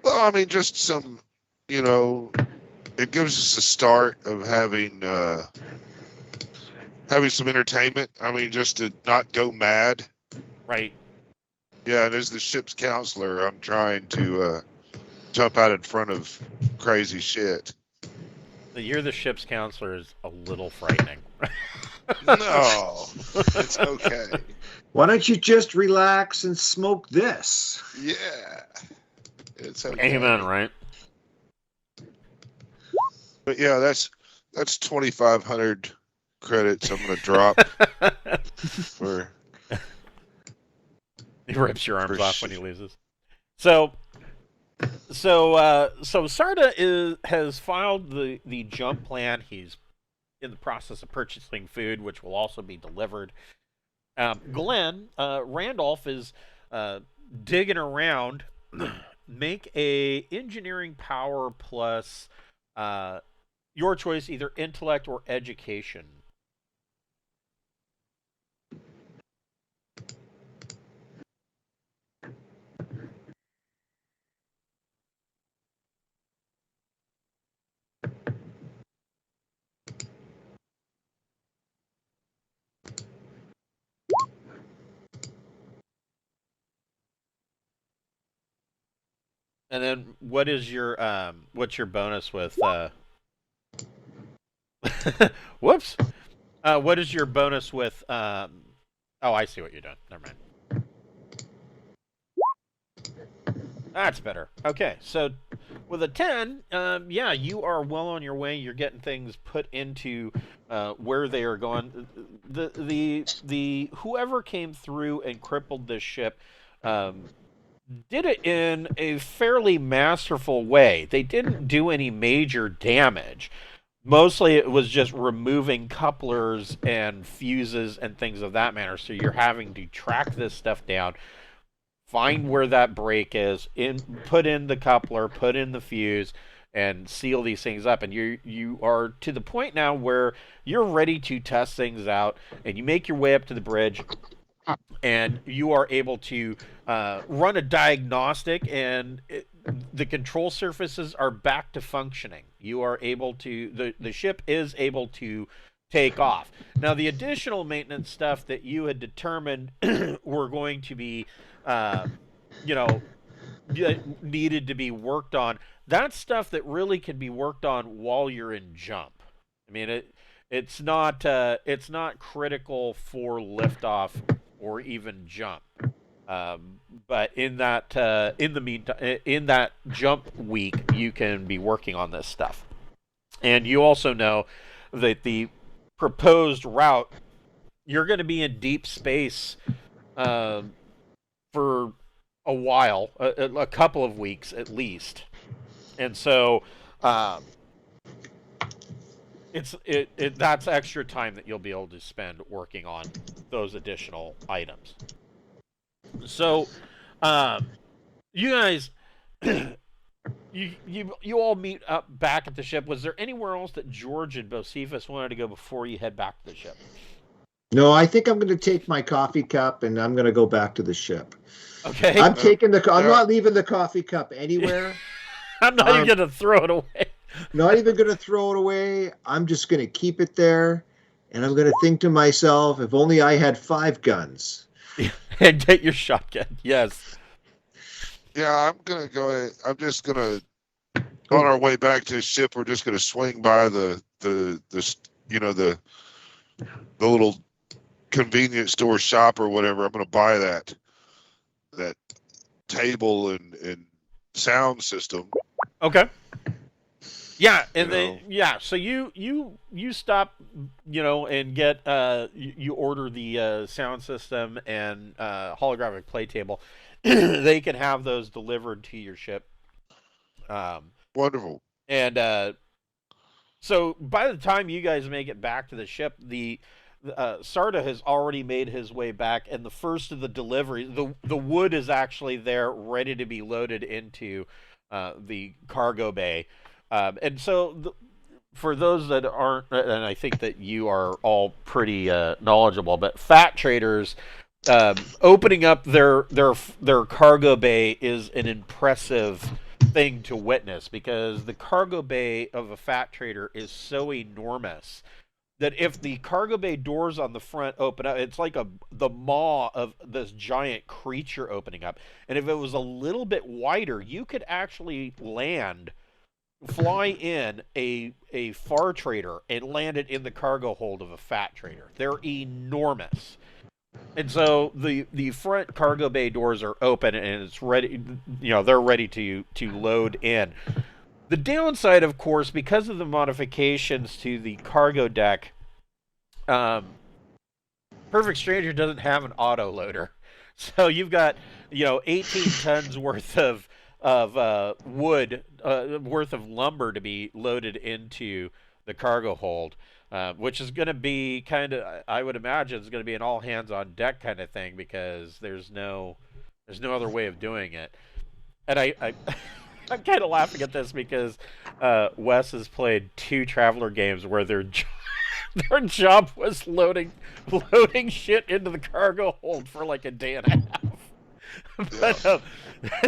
Well, I mean, just some, it gives us a start of having some entertainment. I mean, just to not go mad. Right. Yeah, and as the ship's counselor, I'm trying to jump out in front of crazy shit. You're the ship's counselor is a little frightening. No, it's okay. Why don't you just relax and smoke this? Yeah, it's okay. Amen, right? But yeah, that's 2,500 credits. I'm gonna drop for. He rips your arms off when he loses. So Sarta has filed the jump plan. He's in the process of purchasing food, which will also be delivered. Glenn, Randolf is digging around. Make a engineering power plus your choice, either intellect or education. And then what's your bonus with whoops. What is your bonus with oh, I see what you're doing. Never mind. That's better. Okay, so with a 10, yeah, you are well on your way. You're getting things put into where they are going. The whoever came through and crippled this ship did it in a fairly masterful way. They didn't do any major damage. Mostly it was just removing couplers and fuses and things of that manner. So you're having to track this stuff down, find where that break is, put in the coupler, put in the fuse, and seal these things up. And you are to the point now where you're ready to test things out, and you make your way up to the bridge, and you are able to run a diagnostic, and the control surfaces are back to functioning. You are able to the ship is able to take off. Now, the additional maintenance stuff that you had determined were going to be, needed to be worked on. That's stuff that really can be worked on while you're in jump. I mean, it's not critical for liftoff or even jump. But in the meantime, in that jump week, you can be working on this stuff. And you also know that the proposed route, you're going to be in deep space for a while, a couple of weeks at least. And so that's extra time that you'll be able to spend working on those additional items. So you guys you all meet up back at the ship. Was there anywhere else that George and Bocephus wanted to go before you head back to the ship? No, I think I'm going to take my coffee cup and I'm going to go back to the ship. Okay. I'm not leaving the coffee cup anywhere. I'm not even going to throw it away. Not even going to throw it away. I'm just going to keep it there, and I'm going to think to myself, if only I had 5 guns. And get your shotgun. Yes. Yeah, I'm just gonna on our way back to the ship. We're just gonna swing by the little convenience store shop or whatever. I'm gonna buy that table and sound system. Okay. Yeah, and so you stop, and get you order the sound system and holographic play table. They can have those delivered to your ship. Wonderful. And so by the time you guys make it back to the ship, the Sarta has already made his way back, and the first of the deliveries, the wood is actually there, ready to be loaded into the cargo bay. And so, for those that aren't, and I think that you are all pretty knowledgeable, but fat traders opening up their cargo bay is an impressive thing to witness, because the cargo bay of a fat trader is so enormous that if the cargo bay doors on the front open up, it's like the maw of this giant creature opening up. And if it was a little bit wider, you could actually fly in a far trader and land it in the cargo hold of a fat trader. They're enormous. And so the front cargo bay doors are open and it's ready, they're ready to load in. The downside, of course, because of the modifications to the cargo deck, Perfect Stranger doesn't have an auto loader. So you've got, 18 tons worth of wood, worth of lumber to be loaded into the cargo hold, which is going to be I would imagine it's going to be an all hands on deck kind of thing, because there's no other way of doing it. And I'm kind of laughing at this because Wes has played 2 Traveler games where their job was loading shit into the cargo hold for like a day and a half. But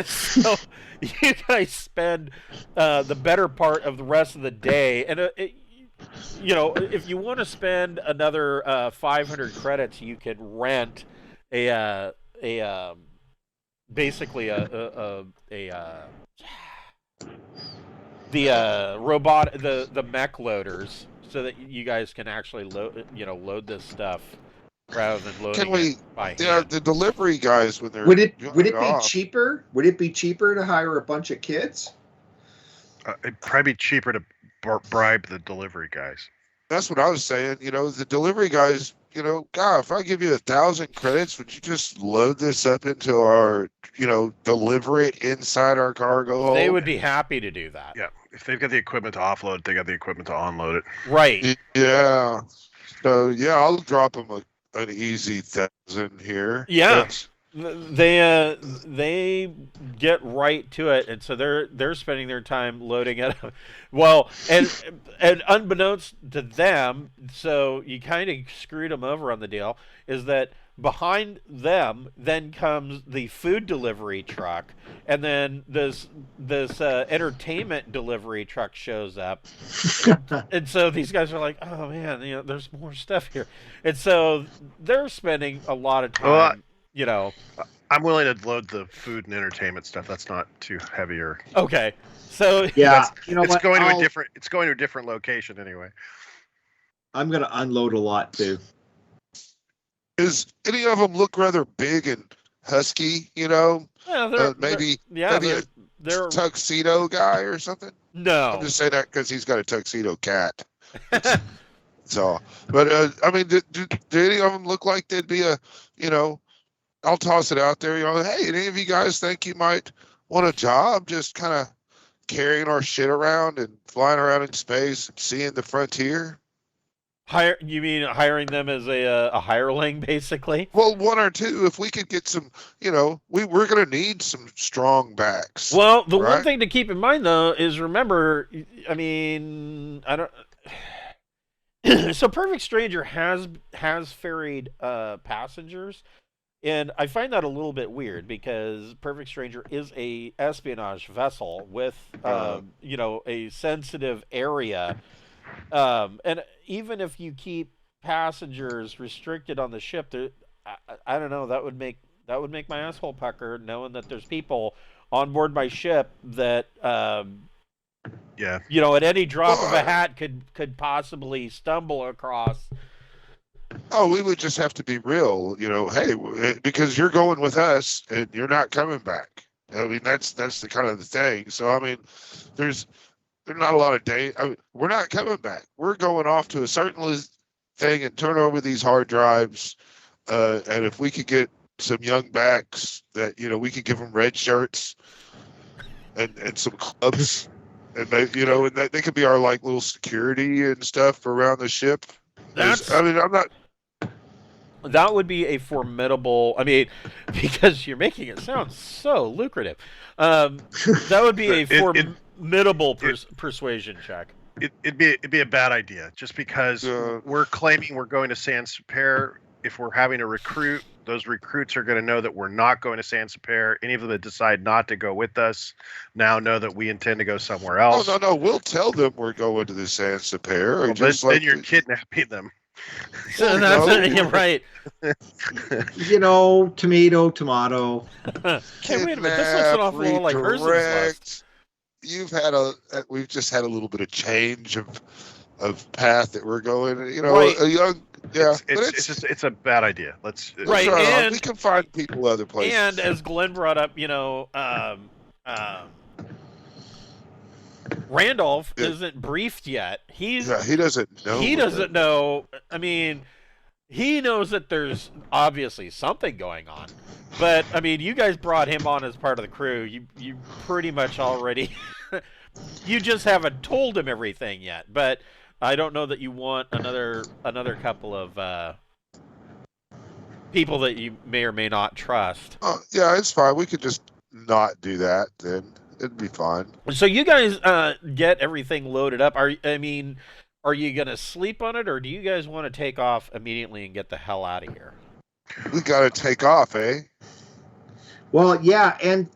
so you guys spend the better part of the rest of the day, and if you want to spend another 500 credits, you could rent basically the mech loaders, so that you guys can actually load this stuff rather than loading it by hand. Yeah, the delivery guys, when they're would it be cheaper? Would it be cheaper to hire a bunch of kids? It'd probably be cheaper to bribe the delivery guys. That's what I was saying. The delivery guys. God, if I give you 1,000 credits, would you just load this up into our, deliver it inside our cargo hold? They would be happy to do that. Yeah, if they've got the equipment to offload, they got the equipment to unload it. Right. Yeah. So yeah, I'll drop them an easy 1,000 here. Yeah. They get right to it, and so they're spending their time loading it up. Well, and unbeknownst to them, so you kind of screwed them over on the deal, is that behind them then comes the food delivery truck, and then this entertainment delivery truck shows up, and so these guys are like, oh man, there's more stuff here, and so they're spending a lot of time, I'm willing to load the food and entertainment stuff. That's not too heavy or. Okay, so yeah, it's going to a different location anyway. I'm going to unload a lot too. Does any of them look rather big and husky? Maybe a tuxedo guy or something. No, I'm just saying that because he's got a tuxedo cat. That's all. But I mean, do any of them look like they'd be I'll toss it out there. Hey, any of you guys think you might want a job just kind of carrying our shit around and flying around in space and seeing the frontier? You mean hiring them as a hireling, basically? Well, one or two. If we could get some, we're going to need some strong backs. Well, the one thing to keep in mind, though, is remember, I mean, I don't. So, Perfect Stranger has ferried passengers. And I find that a little bit weird because Perfect Stranger is a espionage vessel with, a sensitive area. And even if you keep passengers restricted on the ship, I don't know, that would make my asshole pucker, knowing that there's people on board my ship that, at any drop of a hat could possibly stumble across. Oh, we would just have to be real, hey, because you're going with us and you're not coming back. I mean, that's the kind of the thing. So, I mean, there's not a lot of days. I mean, we're not coming back. We're going off to a certain thing and turn over these hard drives. And if we could get some young backs that, we could give them red shirts and some clubs and they, and they could be our like little security and stuff around the ship. That would be a formidable. I mean, because you're making it sound so lucrative. That would be a formidable persuasion check. It'd be a bad idea just because we're claiming we're going to Saint-Cyr. If we're having a recruit, those recruits are going to know that we're not going to Saint-Cyr. Any of them that decide not to go with us now know that we intend to go somewhere else. Oh, no. We'll tell them we're going to the Saint-Cyr. Well, then you're kidnapping them. So that's right. Tomato. Okay, wait a minute. This looks an awful lot like Ursula's. We've just had a little bit of change of path that we're going. Right. A young. Yeah, it's a bad idea. Right, and we can find people other places. And as Glenn brought up, Randolph isn't briefed yet. He doesn't know. He doesn't know. I mean, he knows that there's obviously something going on, but I mean, you guys brought him on as part of the crew. You pretty much already. You just haven't told him everything yet, but. I don't know that you want another couple of people that you may or may not trust. Yeah, it's fine. We could just not do that. Then it'd be fine. So you guys get everything loaded up. Are you gonna sleep on it, or do you guys want to take off immediately and get the hell out of here? We gotta take off, eh? Well, yeah, and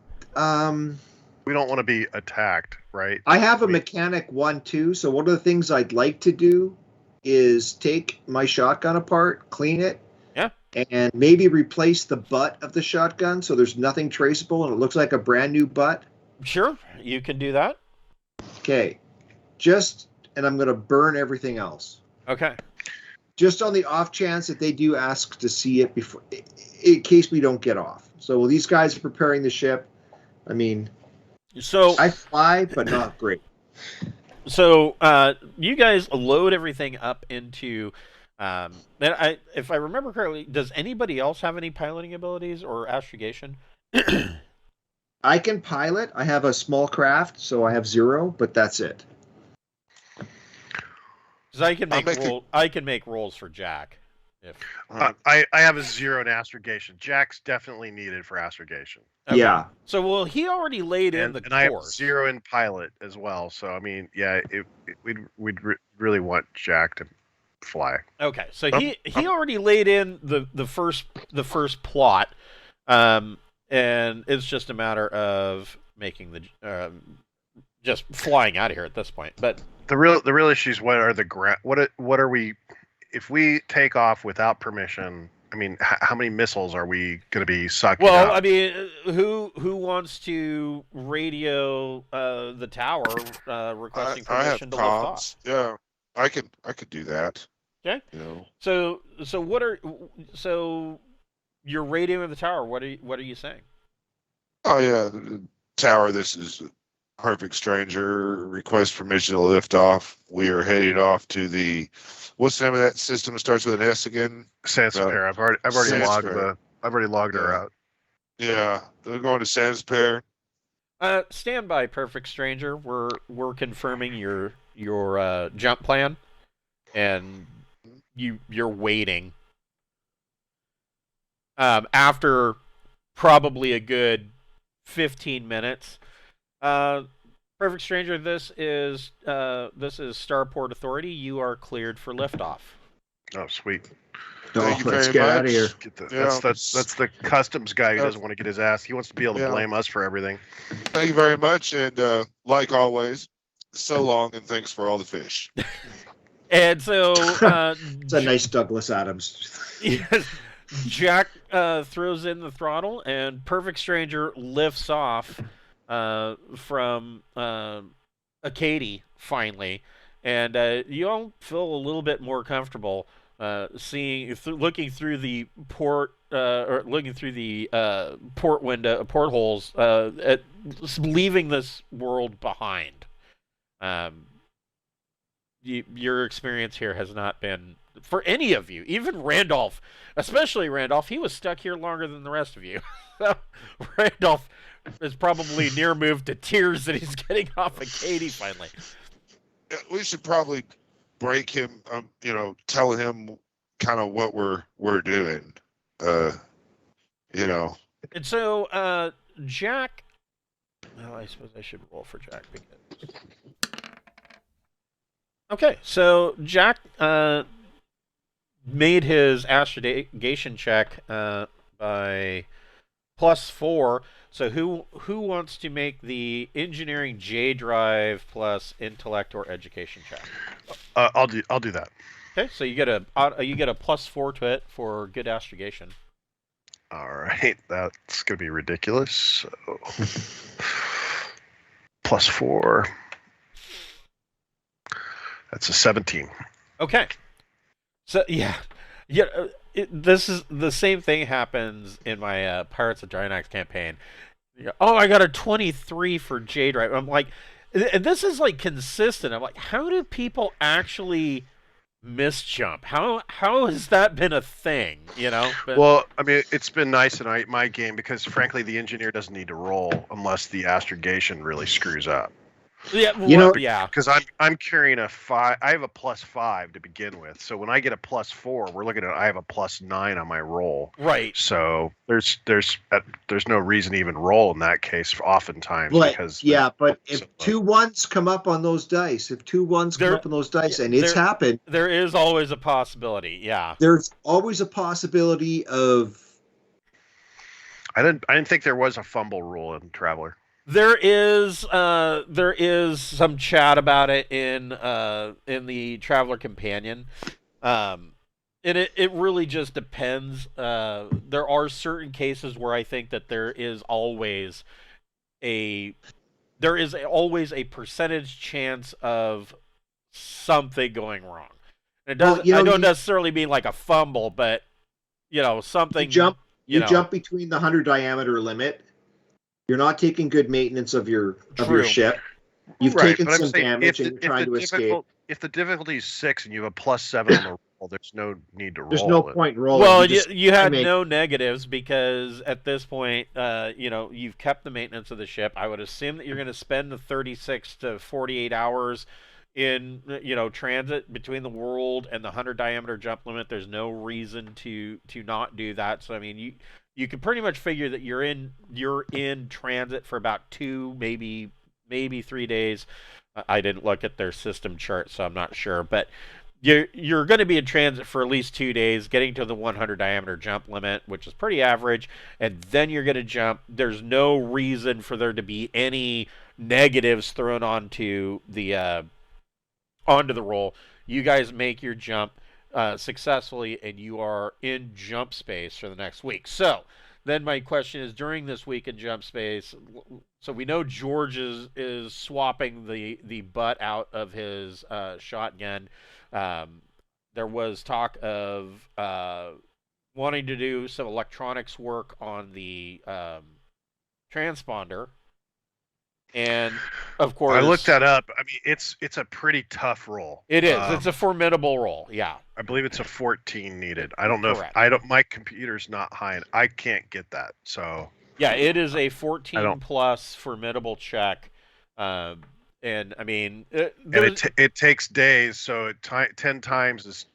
we don't want to be attacked, right? I have a mechanic 1 too, so one of the things I'd like to do is take my shotgun apart, clean it, and maybe replace the butt of the shotgun so there's nothing traceable and it looks like a brand new butt. Sure, you can do that. Okay. And I'm going to burn everything else. Okay. Just on the off chance that they do ask to see it before, in case we don't get off. So these guys are preparing the ship. I mean... So I fly, but not great. So you guys load everything up into. If I remember correctly, does anybody else have any piloting abilities or astrogation? I can pilot. I have a small craft, so I have 0, but that's it. Because I can make rolls for Jack. I have a 0 in astrogation. Jack's definitely needed for astrogation. Okay. Yeah. So, he already laid in the course. And I have 0 in pilot as well. So, I mean, yeah, we'd really want Jack to fly. Okay, so he already laid in the first plot, and it's just a matter of making the just flying out of here at this point. But the real issue is what are we if we take off without permission? I mean, how many missiles are we going to be sucking up? I mean, who wants to radio the tower requesting permission to lift off? Yeah, I could do that. Okay. You know. So you're radioing the tower. What are you saying? Oh yeah, the tower. This is Perfect Stranger. Request permission to lift off. We are heading off to the. What's the name of that system that starts with an S again? Sanspare. I've already logged her out. Yeah, they're going to Sanspare. Stand by, Perfect Stranger. We're confirming your jump plan, and you're waiting. After probably a good 15 minutes. Perfect Stranger, this is Starport Authority. You are cleared for liftoff. Oh, sweet. Let's get out of here. That's the customs guy who doesn't want to get his ass. He wants to be able to blame us for everything. Thank you very much, and like always, so long, and thanks for all the fish. And so it's a nice Douglas Adams. Jack throws in the throttle, and Perfect Stranger lifts off from Acadie finally, and you all feel a little bit more comfortable looking through the port portholes, leaving this world behind. Your experience here has not been, for any of you, even Randolph, especially Randolph, he was stuck here longer than the rest of you. Randolph is probably near moved to tears that he's getting off Acadie finally. We should probably break him, tell him kind of what we're doing, And so, Jack, well, I suppose I should roll for Jack because... Okay, so Jack made his astrogation check by +4. So who wants to make the engineering J drive plus intellect or education check? I'll do that. Okay, so you get a +4 to it for good astrogation. All right, that's gonna be ridiculous. So +4. That's a 17. Okay. So this is the same thing happens in my Pirates of Drinax campaign. Oh, I got a 23 for J Drive. I'm like, and this is like consistent. I'm like, how do people actually misjump? How has that been a thing? Well, I mean, it's been nice in my game because frankly, the engineer doesn't need to roll unless the astrogation really screws up. Yeah, because I'm carrying a 5. I have a +5 to begin with, so when I get a +4, we're looking at I have a +9 on my roll. Right. So there's no reason to even roll in that case. Oftentimes, because but if 2 1s come up on those dice, and it's happened, there is always a possibility. Yeah. There's always a possibility of. I didn't think there was a fumble rule in Traveler. There is some chat about it in the Traveler Companion, and it really just depends. There are certain cases where I think that there is always a percentage chance of something going wrong. And it doesn't. I don't necessarily mean like a fumble, but something. You jump between the 100 diameter limit. You're not taking good maintenance of your ship. You've taken some damage and you're trying to escape. If the difficulty is 6 and you have a +7 on the roll, there's no need to roll. There's no point rolling. Well, you had no negatives because at this point, you've kept the maintenance of the ship. I would assume that you're going to spend the 36 to 48 hours in transit between the world and the 100 diameter jump limit. There's no reason to not do that. So I mean, you can pretty much figure that you're in transit for about 2, maybe 3 days. I didn't look at their system chart, so I'm not sure. But you're going to be in transit for at least 2 days, getting to the 100 diameter jump limit, which is pretty average, and then you're going to jump. There's no reason for there to be any negatives thrown onto the roll. You guys make your jump successfully, and you are in jump space for the next week. So then my question is, during this week in jump space, so we know George is swapping the butt out of his shotgun. There was talk of wanting to do some electronics work on the transponder. And of course, I looked that up. I mean, it's a pretty tough roll. It is. It's a formidable roll. Yeah. I believe it's a 14 needed. I don't know if my computer's not high, and I can't get that. So yeah, it is a 14 plus formidable check. And I mean, it takes days. So 10 times is,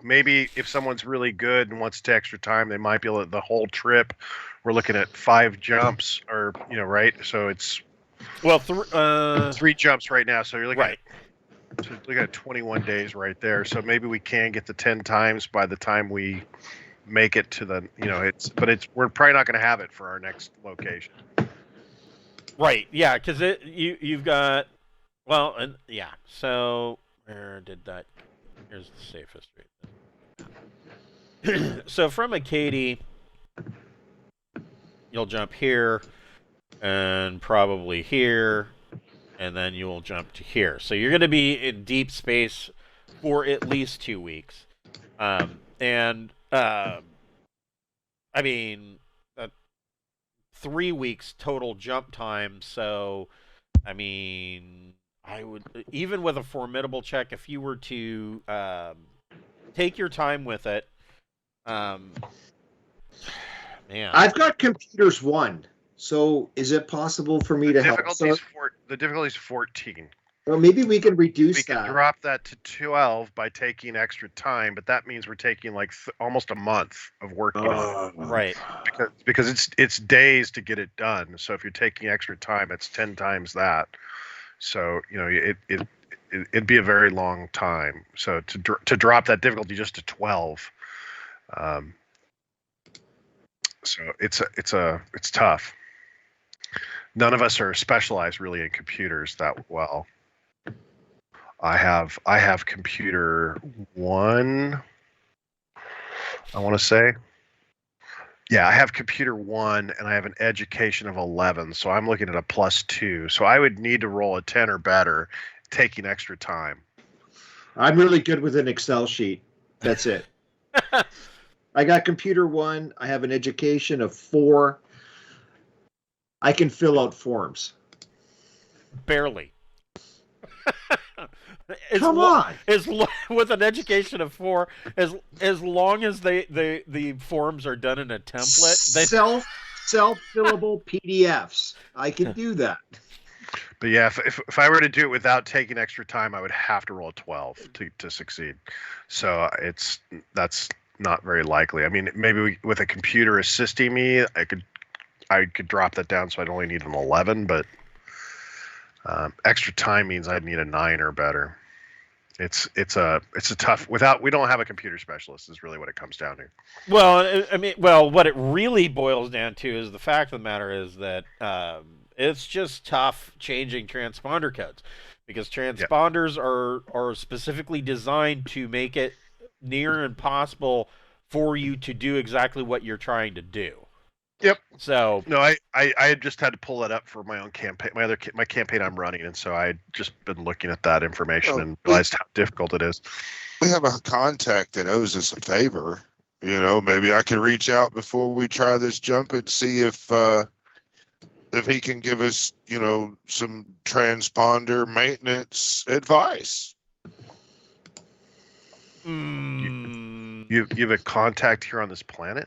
maybe if someone's really good and wants to extra time, they might be able to, the whole trip. We're looking at 5 jumps, or right? So it's 3 jumps right now. So you're looking at 21 days right there. So maybe we can get the 10 times by the time we make it to the we're probably not going to have it for our next location. Right. Yeah, because you've got So where did that? Here's the safest rate. So from Acadie, you'll jump here, and probably here, and then you'll jump to here. So you're going to be in deep space for at least 2 weeks. I mean, 3 weeks total jump time. So, I mean, I would, even with a formidable check, if you were to take your time with it, man. I've got computers 1, so is it possible for me to help? The difficulty is 14. Well, maybe we can reduce that. We can drop that to 12 by taking extra time, but that means we're taking like almost a month of working on it. Right. Because it's days to get it done. So if you're taking extra time, it's 10 times that. So it'd be a very long time. So to drop that difficulty just to 12. So it's tough. None of us are specialized really in computers that well. I have computer 1. I want to say. Yeah, I have computer 1, and I have an education of 11. So I'm looking at a +2. So I would need to roll a 10 or better, taking extra time. I'm really good with an Excel sheet. That's it. I got computer 1. I have an education of 4. I can fill out forms. Barely. Come on. With an education of 4, as long as the forms are done in a template, self-fillable PDFs. I can do that. But yeah, if I were to do it without taking extra time, I would have to roll a 12 to succeed. So that's not very likely. I mean, maybe with a computer assisting me, I could drop that down so I'd only need an 11, but extra time means I'd need a 9 or better. It's a tough. We don't have a computer specialist is really what it comes down to. Well, what it really boils down to is the fact of the matter is that it's just tough changing transponder codes, because transponders are specifically designed to make it near impossible for you to do exactly what you're trying to do. Yep. So no, I just had to pull that up for my own campaign, my campaign I'm running, and so I had just been looking at that information and realized how difficult it is. We have a contact that owes us a favor. Maybe I can reach out before we try this jump and see if he can give us, some transponder maintenance advice. You have a contact here on this planet?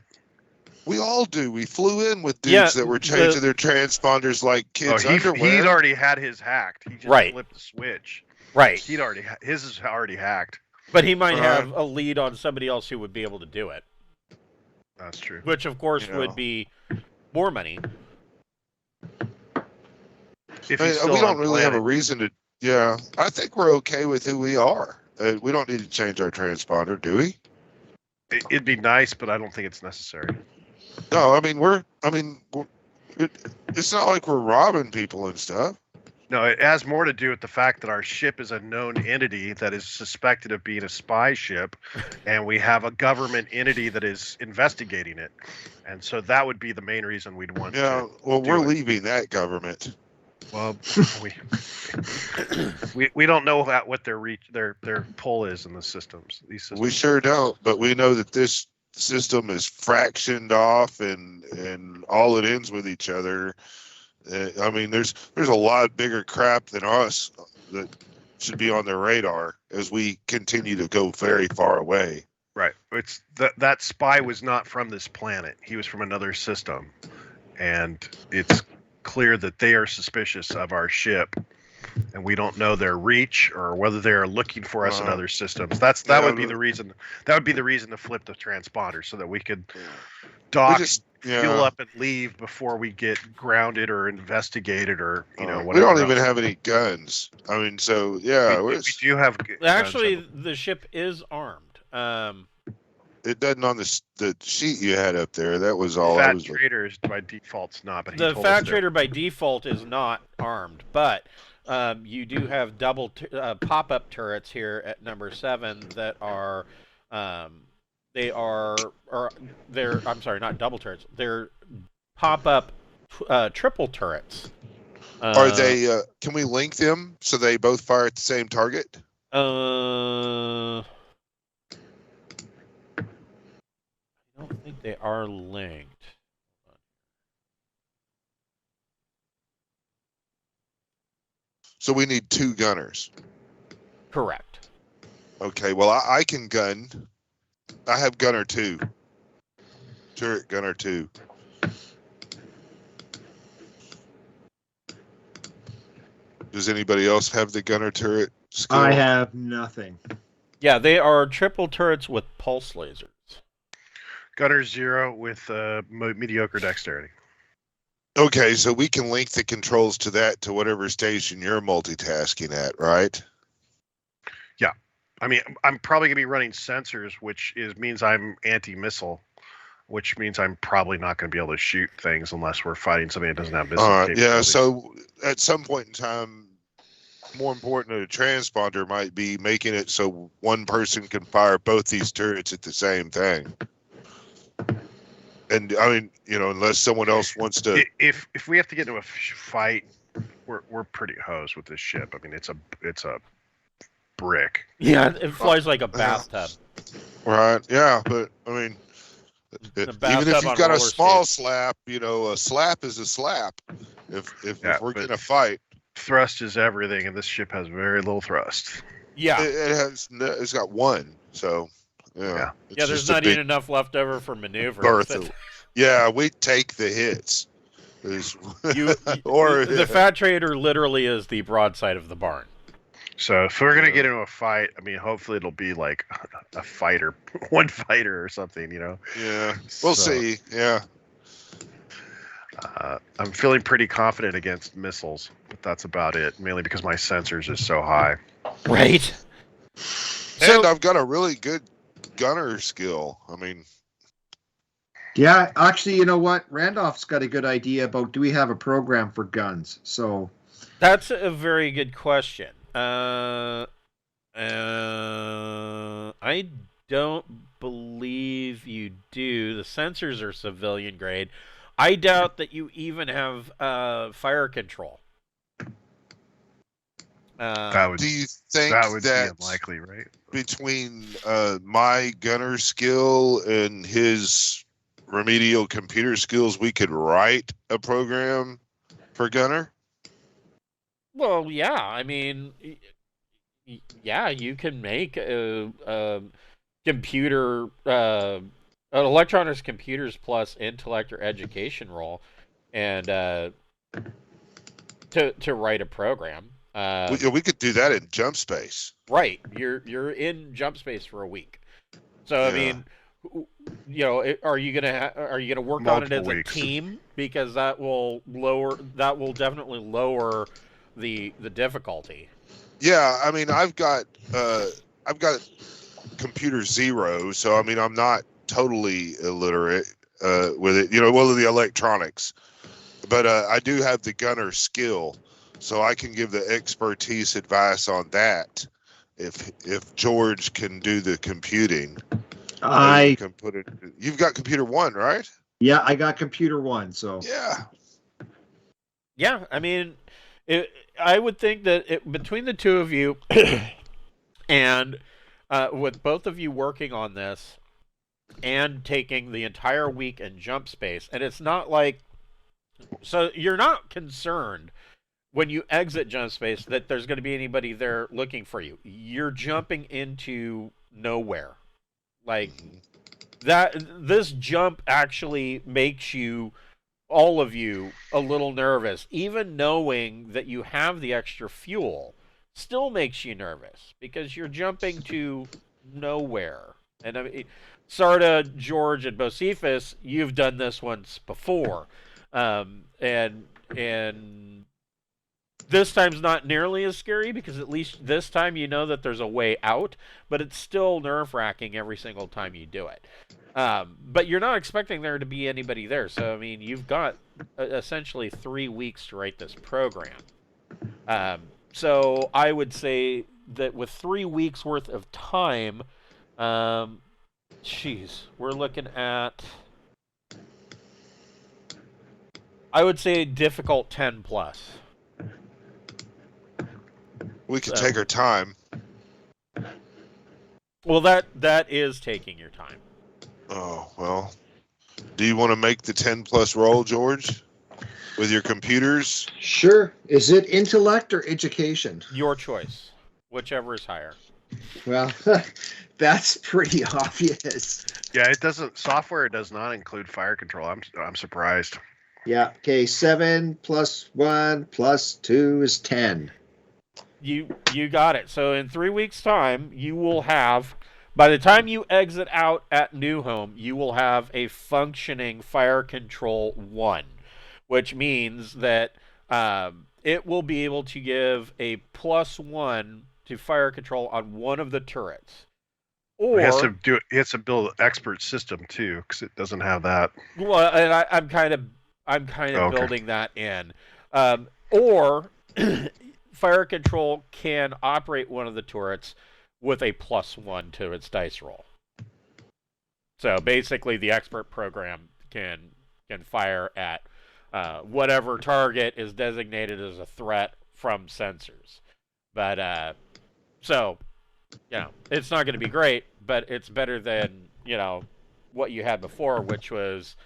We all do. We flew in with dudes that were changing their transponders like kids' underwear. He'd already had his hacked. He just flipped the switch. Right. His is already hacked. But he might have a lead on somebody else who would be able to do it. That's true. Which, of course, would be more money. We don't really have a reason to Yeah, I think we're okay with who we are. We don't need to change our transponder, do we? It'd be nice, but I don't think it's necessary. No, it's not like we're robbing people and stuff. No, it has more to do with the fact that our ship is a known entity that is suspected of being a spy ship, and we have a government entity that is investigating it. And so that would be the main reason we'd want to. Yeah, well, we're leaving that government. Well, we don't know what their pull is in the systems. These systems. We sure don't, but we know that this system is fractioned off, and all it ends with each other. I mean, there's a lot bigger crap than us that should be on their radar as we continue to go very far away. Right. It's that spy was not from this planet. He was from another system, and it's clear that they are suspicious of our ship, and we don't know their reach or whether they are looking for us in other systems. That would be the reason. That would be the reason to flip the transponder so that we could dock. Fuel up and leave before we get grounded or investigated or whatever. We don't even have any guns. I mean, so yeah, we do have. Actually, the ship is armed. It doesn't on the sheet you had up there. That was all. Fat Trader by default's not, but the Fat Trader by default is not armed, but you do have double pop-up turrets here at number 7 that are. I'm sorry, not double turrets. They're pop-up triple turrets. Are they? Can we link them so they both fire at the same target? I don't think they are linked. So we need 2 gunners. Correct. Okay. Well, I can gun. I have gunner 2. Turret gunner 2. Does anybody else have the gunner turret skill? I have nothing. Yeah, they are triple turrets with pulse lasers. Gunner 0 with mediocre dexterity. Okay, so we can link the controls to that to whatever station you're multitasking at, right? Yeah. I mean, I'm probably going to be running sensors, which means I'm anti-missile, which means I'm probably not going to be able to shoot things unless we're fighting something that doesn't have missile capabilities. Yeah, so at some point in time, more important than a transponder might be making it so one person can fire both these turrets at the same thing. And I mean, unless someone else wants to. If we have to get into a fight, we're pretty hosed with this ship. I mean, it's a brick. Yeah, it flies like a bathtub. Right. Yeah, but I mean, even if you've got a small slap, a slap is a slap. If we're gonna fight, thrust is everything, and this ship has very little thrust. Yeah, it's got 1. So. Yeah, there's not even enough left over for maneuver. Yeah, we take the hits. The Fat Trader literally is the broadside of the barn. So if we're going to get into a fight, I mean, hopefully it'll be like a fighter, one fighter or something, Yeah, we'll see, yeah. I'm feeling pretty confident against missiles, but that's about it, mainly because my sensors are so high. Right. And I've got a really good gunner skill. I mean, yeah, actually, you know what? Randolph's got a good idea about do we have a program for guns? So that's a very good question. I don't believe you do. The sensors are civilian grade. I doubt that you even have fire control. Do you think that would be unlikely, right? Between my gunner skill and his remedial computer skills, we could write a program for gunner? Well, yeah. I mean, yeah, you can make a computer, an electronics computers plus intellect or education role, and to write a program. We could do that in jump space. Right, you're in jump space for a week. So I mean, are you gonna work on it as a team, because that will definitely lower the difficulty. Yeah, I mean, I've got computer 0, so I mean, I'm not totally illiterate with it. Well, the electronics, but I do have the gunner skill, so I can give the expertise advice on that. If George can do the computing, I can put it. You've got computer 1, right? Yeah, I got computer 1. So yeah. I mean, I would think that between the two of you, and with both of you working on this and taking the entire week in jump space, and it's not like, so you're not concerned when you exit jump space that there's going to be anybody there looking for you. You're jumping into nowhere. Like that, this jump actually makes you, all of you, a little nervous. Even knowing that you have the extra fuel still makes you nervous because you're jumping to nowhere. And I mean, Sarta, George, and Bocephus, you've done this once before, and this time's not nearly as scary because at least this time you know that there's a way out, but it's still nerve-wracking every single time you do it. But you're not expecting there to be anybody there, so I mean, you've got essentially 3 weeks to write this program. So I would say that with 3 weeks worth of time, we're looking at, I would say, difficult 10 plus. We can take our time. Well, that is taking your time. Oh, well. Do you want to make the 10 plus roll, George? With your computers? Sure. Is it intellect or education? Your choice. Whichever is higher. Well, that's pretty obvious. Yeah, it doesn't. Software does not include fire control. I'm surprised. Yeah. Okay. 7 plus 1 plus 2 is 10. You got it. So in 3 weeks' time, you will have, by the time you exit out at New Home, you will have a functioning fire control 1, which means that it will be able to give a +1 to fire control on one of the turrets. Or he has to build an expert system too, because it doesn't have that. Well, and I'm kind of building that in. Or fire control can operate one of the turrets with a +1 to its dice roll. So basically, the expert program can fire at whatever target is designated as a threat from sensors. But so, it's not going to be great, but it's better than what you had before, which was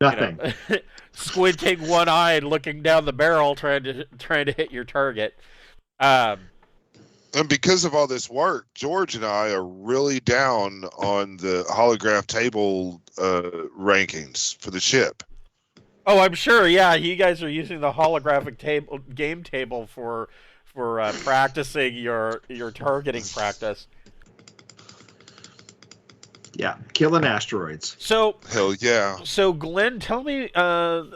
nothing. Squinting one eye and looking down the barrel, trying to hit your target. And because of all this work, George and I are really down on the holograph table rankings for the ship. Oh, I'm sure. Yeah, you guys are using the holographic game table for practicing your targeting practice. Yeah, killing asteroids. So hell yeah. So Glenn, tell me, tell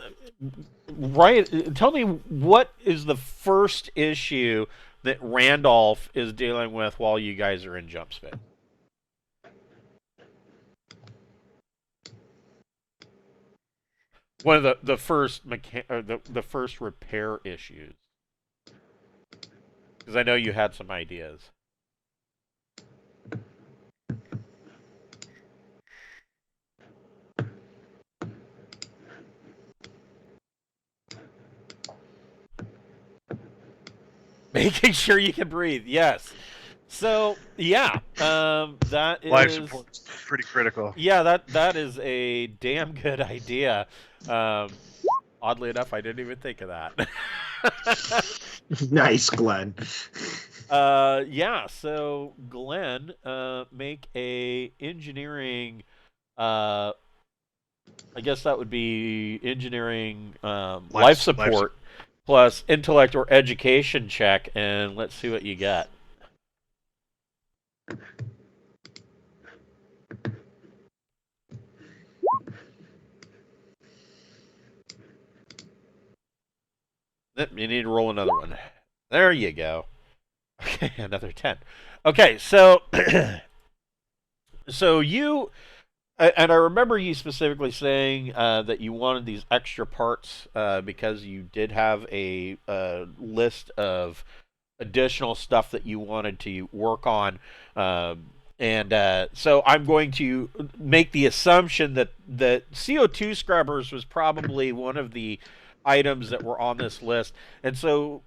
me what is the first issue that Randolph is dealing with while you guys are in jump space? One of the first the first repair issues, because I know you had some ideas. Making sure you can breathe, yes. So yeah, that is life support's pretty critical. Yeah, that is a damn good idea. Oddly enough, I didn't even think of that. Nice, Glenn. Yeah. So Glenn, make a engineering. I guess that would be engineering life support. Plus intellect or education check, and let's see what you got. You need to roll another one. There you go. Okay, another 10. Okay, so so you and I remember you specifically saying that you wanted these extra parts because you did have a list of additional stuff that you wanted to work on. So I'm going to make the assumption that CO2 scrubbers was probably one of the items that were on this list. And so,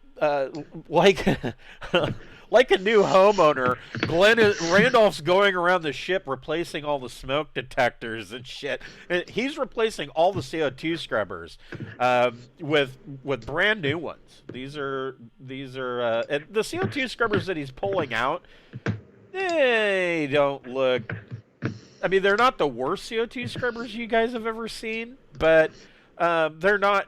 like like a new homeowner, Randolph's going around the ship replacing all the smoke detectors and shit. And he's replacing all the CO2 scrubbers with brand new ones. These are and the CO2 scrubbers that he's pulling out. They don't look. I mean, they're not the worst CO2 scrubbers you guys have ever seen, but they're not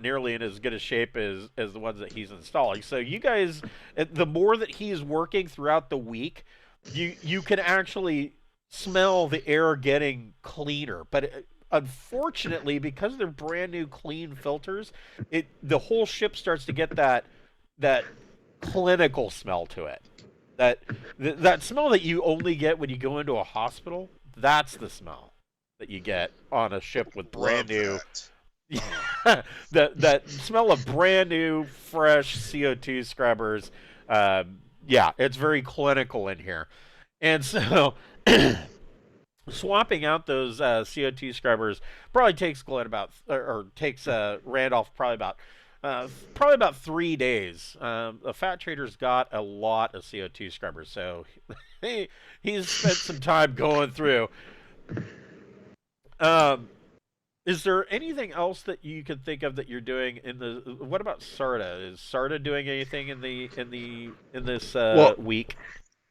nearly in as good a shape as the ones that he's installing. So you guys, the more that he's working throughout the week, you can actually smell the air getting cleaner. But unfortunately, because they're brand new clean filters, the whole ship starts to get that clinical smell to it. That smell that you only get when you go into a hospital, that's the smell that you get on a ship with brand new. that smell of brand new, fresh CO2 scrubbers. Yeah, it's very clinical in here, and so swapping out those CO2 scrubbers probably takes Glenn takes Randolph probably about 3 days. The Fat Trader's got a lot of CO2 scrubbers, so he's spent some time going through. Is there anything else that you can think of that you're doing in the? What about Sarta? Is Sarta doing anything in this week?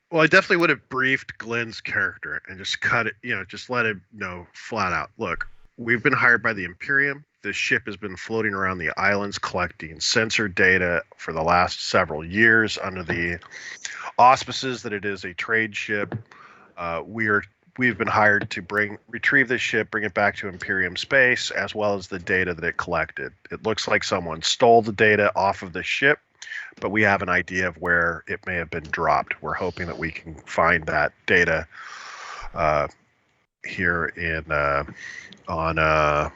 Well, I definitely would have briefed Glenn's character and just cut it. Just let him know flat out. Look, we've been hired by the Imperium. This ship has been floating around the islands collecting sensor data for the last several years under the auspices that it is a trade ship. We've been hired to retrieve this ship, bring it back to Imperium space, as well as the data that it collected. It looks like someone stole the data off of the ship, but we have an idea of where it may have been dropped. We're hoping that we can find that data here on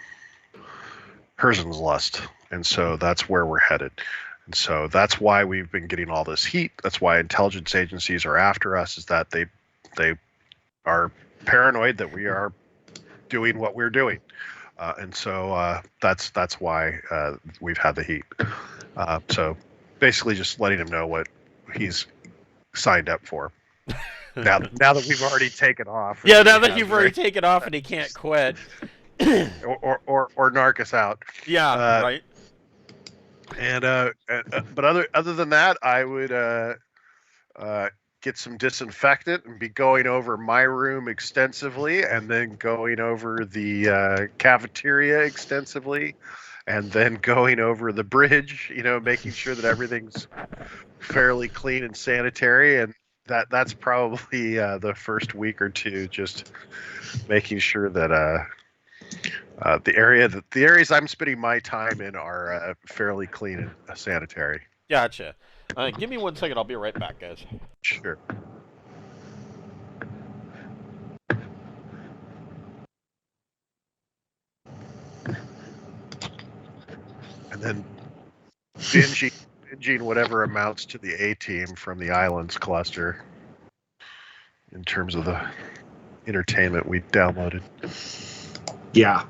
Herzen's Lust, and so that's where we're headed. And so that's why we've been getting all this heat. That's why intelligence agencies are after us, is that they are paranoid that we are doing what we're doing. And so that's why we've had the heat. So basically just letting him know what he's signed up for. Now that we've already taken off. Yeah, now that you've already taken off and he can't quit. or narc us out. Yeah, right. And but other than that, I would get some disinfectant and be going over my room extensively, and then going over the cafeteria extensively, and then going over the bridge. Making sure that everything's fairly clean and sanitary, and that's probably the first week or two, just making sure that the areas I'm spending my time in are fairly clean and sanitary. Gotcha. Give me 1 second. I'll be right back, guys. Sure. And then binging whatever amounts to the A-team from the Islands cluster in terms of the entertainment we downloaded. Yeah.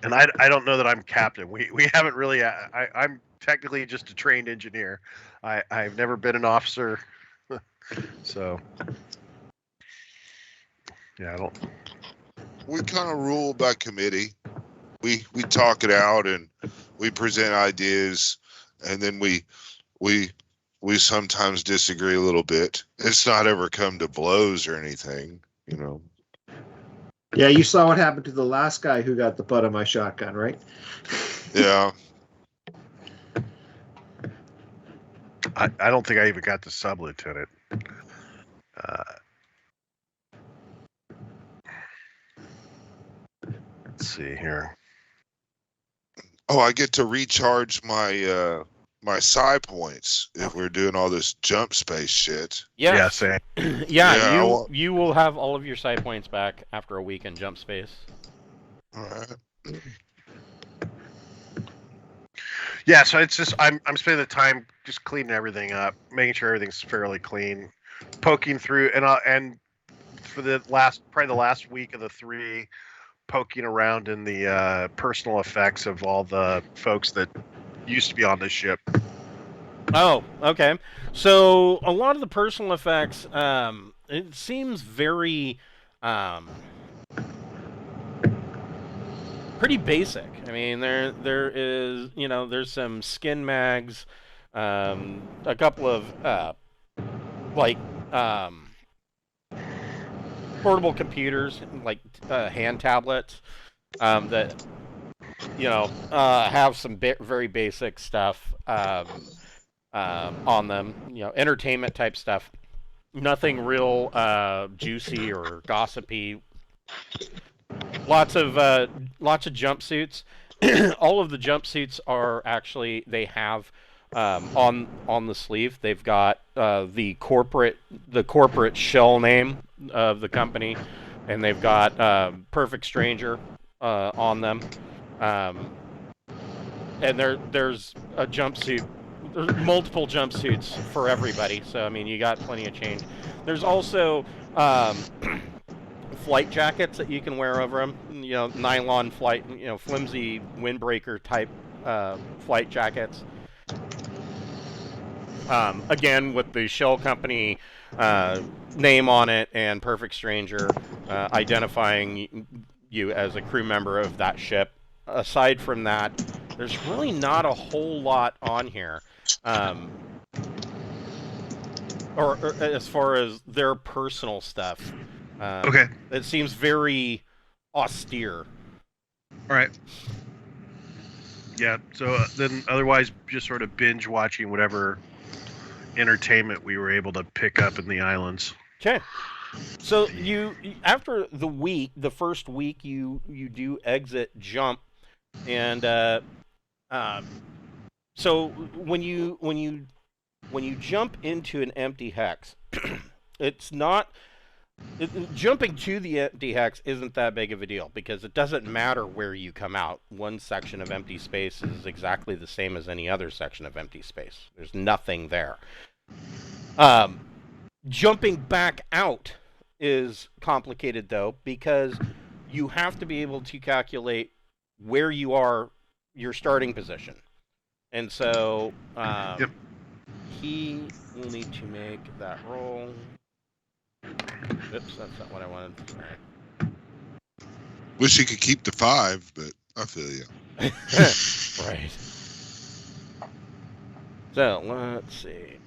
And I don't know that I'm captain. We haven't really. I'm technically just a trained engineer. I've never been an officer, so yeah, I don't. We kind of rule by committee. We talk it out and we present ideas, and then we sometimes disagree a little bit. It's not ever come to blows or anything, Yeah, you saw what happened to the last guy who got the butt of my shotgun, right? Yeah. I don't think I even got to sub-lieutenant. see here. Oh, I get to recharge my my psi points if we're doing all this jump space shit. Yes. Yeah, same. Yeah, you will have all of your psi points back after a week in jump space. All right. Yeah, so it's just I'm spending the time just cleaning everything up, making sure everything's fairly clean, poking through, and for the last week of the 3, poking around in the personal effects of all the folks that used to be on this ship. Oh, okay. So a lot of the personal effects, it seems very, pretty basic. I mean, there is, there's some skin mags, a couple of portable computers, like hand tablets, that have some very basic stuff on them. Entertainment type stuff. Nothing real juicy or gossipy. Lots of jumpsuits. All of the jumpsuits are actually, they have on the sleeve. They've got the corporate shell name of the company, and they've got Perfect Stranger on them. And there's a jumpsuit. There's multiple jumpsuits for everybody. So I mean, you got plenty of change. There's also flight jackets that you can wear over them. Nylon flight, flimsy windbreaker type flight jackets. Again, with the shell company name on it and Perfect Stranger identifying you as a crew member of that ship. Aside from that, there's really not a whole lot on here. Or as far as their personal stuff. Okay. It seems very austere. All right. Yeah, so then otherwise just sort of binge watching whatever entertainment we were able to pick up in the islands. Okay. So you after the first week you do exit jump, and so when you jump into an empty hex, it's not jumping to the empty hex isn't that big of a deal, because it doesn't matter where you come out. One section of empty space is exactly the same as any other section of empty space. There's nothing there. Jumping back out is complicated, though, because you have to be able to calculate where you are, your starting position. And so he will need to make that roll. Oops, that's not what I wanted. Right. Wish you could keep the 5, but I feel you. Right. So, let's see.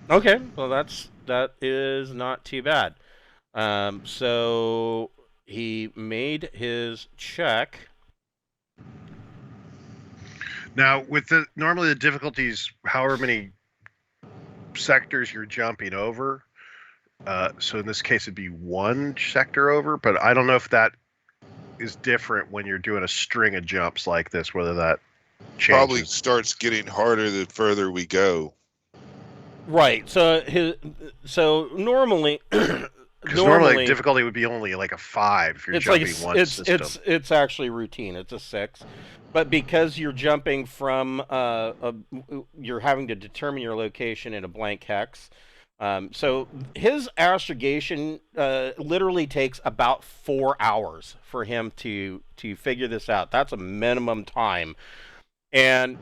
Okay, well that is not too bad. So he made his check. Now, with normally the difficulties, however many sectors you're jumping over. So in this case, it'd be 1 sector over, but I don't know if that is different when you're doing a string of jumps like this, whether that changes. Probably starts getting harder the further we go. Right. So normally, normally difficulty would be only like a 5 if you're jumping one system. It's actually routine. It's a 6, but because you're jumping from you're having to determine your location in a blank hex. So his astrogation literally takes about 4 hours for him to figure this out. That's a minimum time, and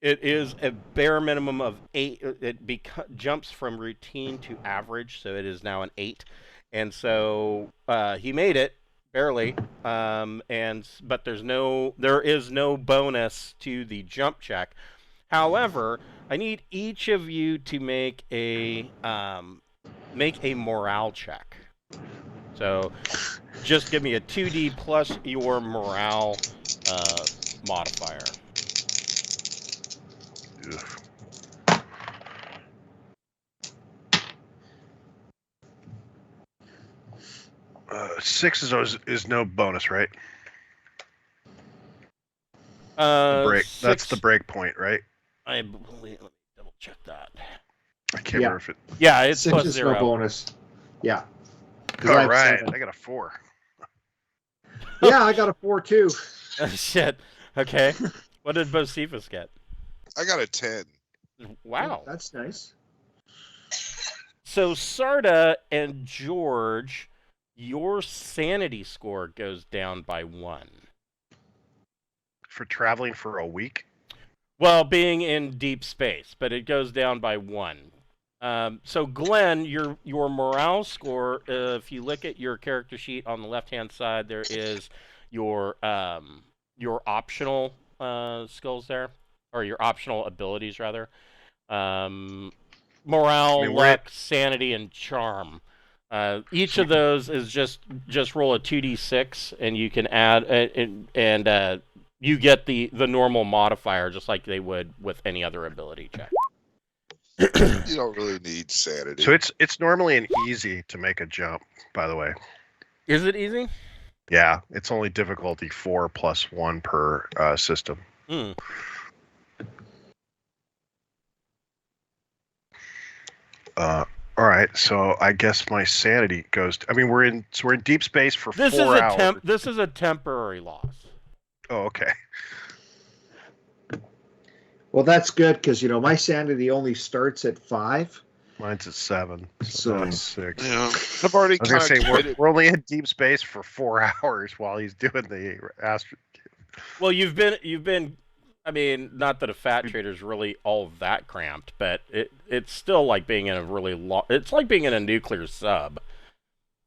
it is a bare minimum of 8. It jumps from routine to average, so it is now an 8. And so he made it barely, but there is no bonus to the jump check. However, I need each of you to make a morale check. So just give me a 2d plus your morale modifier. 6 is no bonus, right? Break. That's the break point, right? I believe. Let me double check that. I can't remember if it. Yeah, it's 6 plus is 0. no bonus. Yeah. All right, I got a 4. Yeah, I got a 4 too. Shit. Okay. What did Bocephus get? I got a 10. Wow. That's nice. So Sarta and George, your sanity score goes down by 1. For traveling for a week? Well, being in deep space, but it goes down by 1. So Glenn, your morale score, if you look at your character sheet on the left-hand side, there is your optional skills there, or your optional abilities, rather. Morale, luck, sanity, and charm. Each of those is just roll a 2d6, and you can add and you get the normal modifier, just like they would with any other ability check. You don't really need sanity. So it's normally an easy to make a jump, by the way. Is it easy? Yeah, it's only difficulty 4 plus 1 per system. All right, so I guess my sanity goes. We're in deep space for 4 hours. This is a temporary loss. Oh, okay. Well, that's good because my sanity only starts at 5. Mine's at 7, so that's 6. Yeah, I've already. I was gonna say we're only in deep space for 4 hours while he's doing the astro. Well, you've been. I mean, not that a fat trader's really all that cramped, but it's still like being in a really long. It's like being in a nuclear sub.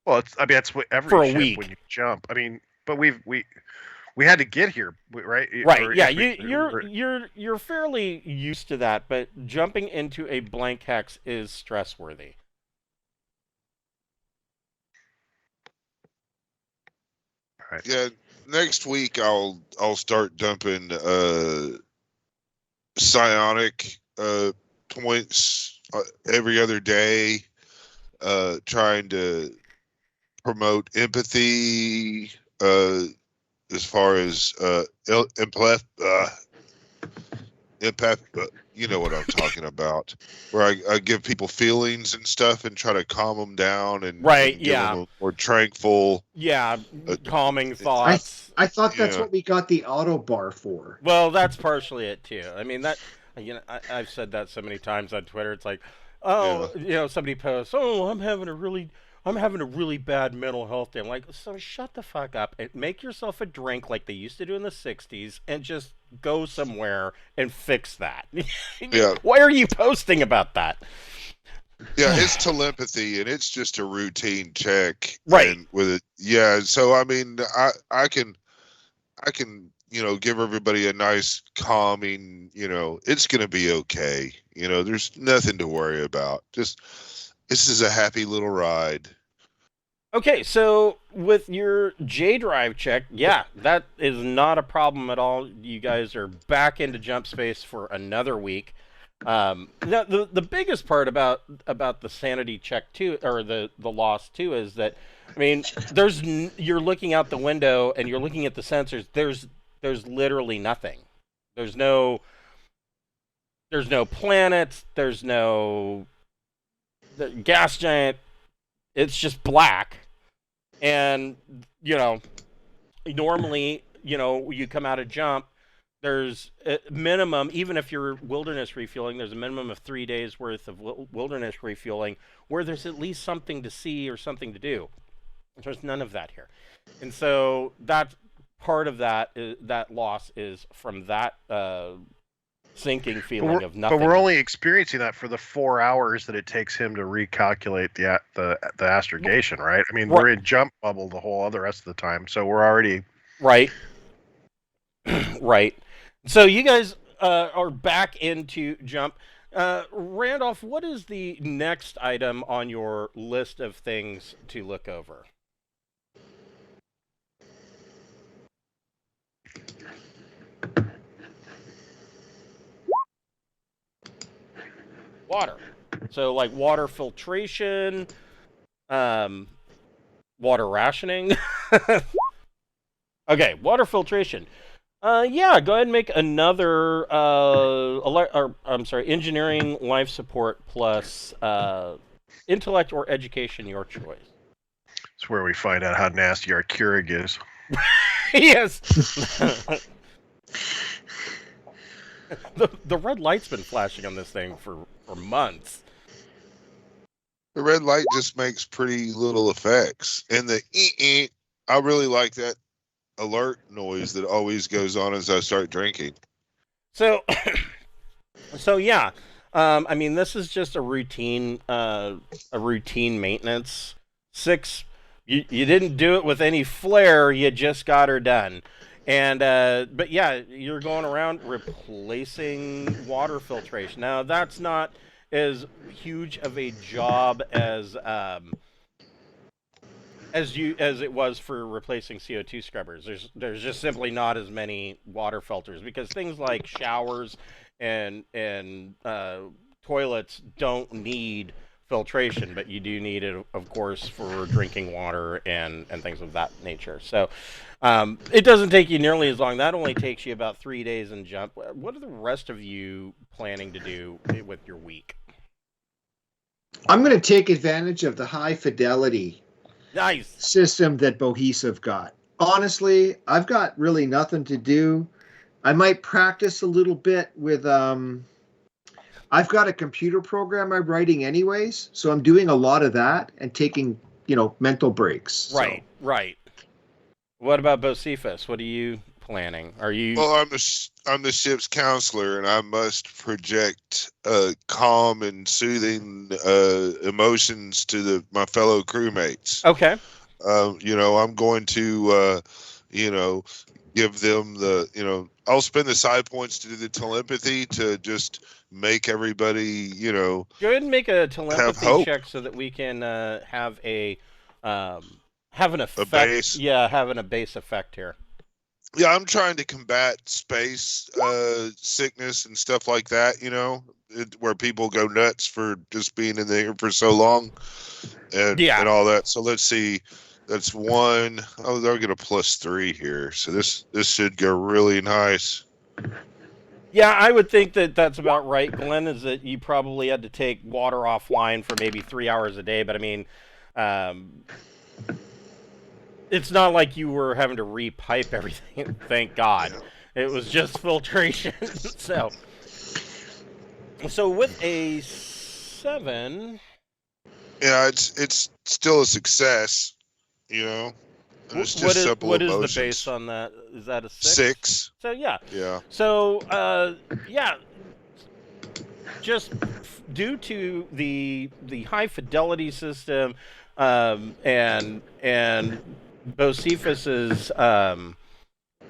Well, that's what every for a ship week when you jump. But we had to get here, right? Right. Yeah. You're fairly used to that, but jumping into a blank hex is stress-worthy. All right. Yeah. Next week I'll start dumping psionic points every other day, trying to promote empathy as far as empath, you know what I'm talking about, where I give people feelings and stuff and try to calm them down and give them a more tranquil, calming thoughts. I thought that's what we got the auto bar for. Well, that's partially it too. I mean, that I've said that so many times on Twitter. It's like, somebody posts, I'm having a really bad mental health day. I'm like, so shut the fuck up and make yourself a drink like they used to do in the 60s and just go somewhere and fix that. Yeah. Why are you posting about that? Yeah, it's telepathy and it's just a routine check. Right. And with it. Yeah. So, I mean, I can, give everybody a nice calming, it's going to be okay. There's nothing to worry about. Just, this is a happy little ride. Okay, so with your J drive check, that is not a problem at all. You guys are back into jump space for another week. The biggest part about the sanity check too, or the loss too, is that you're looking out the window and you're looking at the sensors. There's literally nothing. There's no planets. There's no gas giant. It's just black. And, normally, you come out of jump, there's a minimum, even if you're wilderness refueling, there's a minimum of 3 days worth of wilderness refueling where there's at least something to see or something to do. There's none of that here. And so that's part of that loss is from that sinking feeling of nothing. But we're only experiencing that for the 4 hours that it takes him to recalculate the astrogation, right? I mean, we're in jump bubble the whole other rest of the time, so we're already right. Right. So you guys are back into jump. Randolph, what is the next item on your list of things to look over? Water. So like water filtration, water rationing. Okay, water filtration. Yeah, go ahead and make another engineering, life support plus intellect or education, your choice. It's where we find out how nasty our Keurig is. Yes. The red light's been flashing on this thing for months. The red light just makes pretty little effects, and the I really like that alert noise that always goes on as I start drinking. So yeah. I mean, this is just a routine maintenance. 6, you didn't do it with any flair. You just got her done, and but yeah, you're going around replacing water filtration. Now that's not as huge of a job as it was for replacing CO2 scrubbers. There's just simply not as many water filters because things like showers and toilets don't need filtration, but you do need it, of course, for drinking water and things of that nature. So it doesn't take you nearly as long. That only takes you about 3 days and jump. What are the rest of you planning to do with your week? I'm going to take advantage of the high fidelity system that Bocephus got. Honestly, I've got really nothing to do. I might practice a little bit with I've got a computer program I'm writing anyways, so I'm doing a lot of that and taking, mental breaks. Right, so. Right. What about Bocephus? What are you planning? Are you? Well, I'm the ship's counselor, and I must project calm and soothing emotions to my fellow crewmates. Okay. I'm going to, give them I'll spend the side points to do the telepathy to just make everybody, Go ahead and make a telepathy check so that we can have an effect. A base. Yeah, having a base effect here. Yeah, I'm trying to combat space sickness and stuff like that, where people go nuts for just being in there for so long and all that. So let's see. That's 1. Oh, they'll get a +3 here. So this should go really nice. Yeah, I would think that's about right, Glenn, is that you probably had to take water offline for maybe 3 hours a day. But, I mean, it's not like you were having to repipe everything, thank God. It was just filtration. So with a 7... Yeah, it's still a success. It's just simple what emotions. Is the base on that? Is that a 6? 6. So yeah. Yeah. So just due to the high fidelity system, and Bocephus's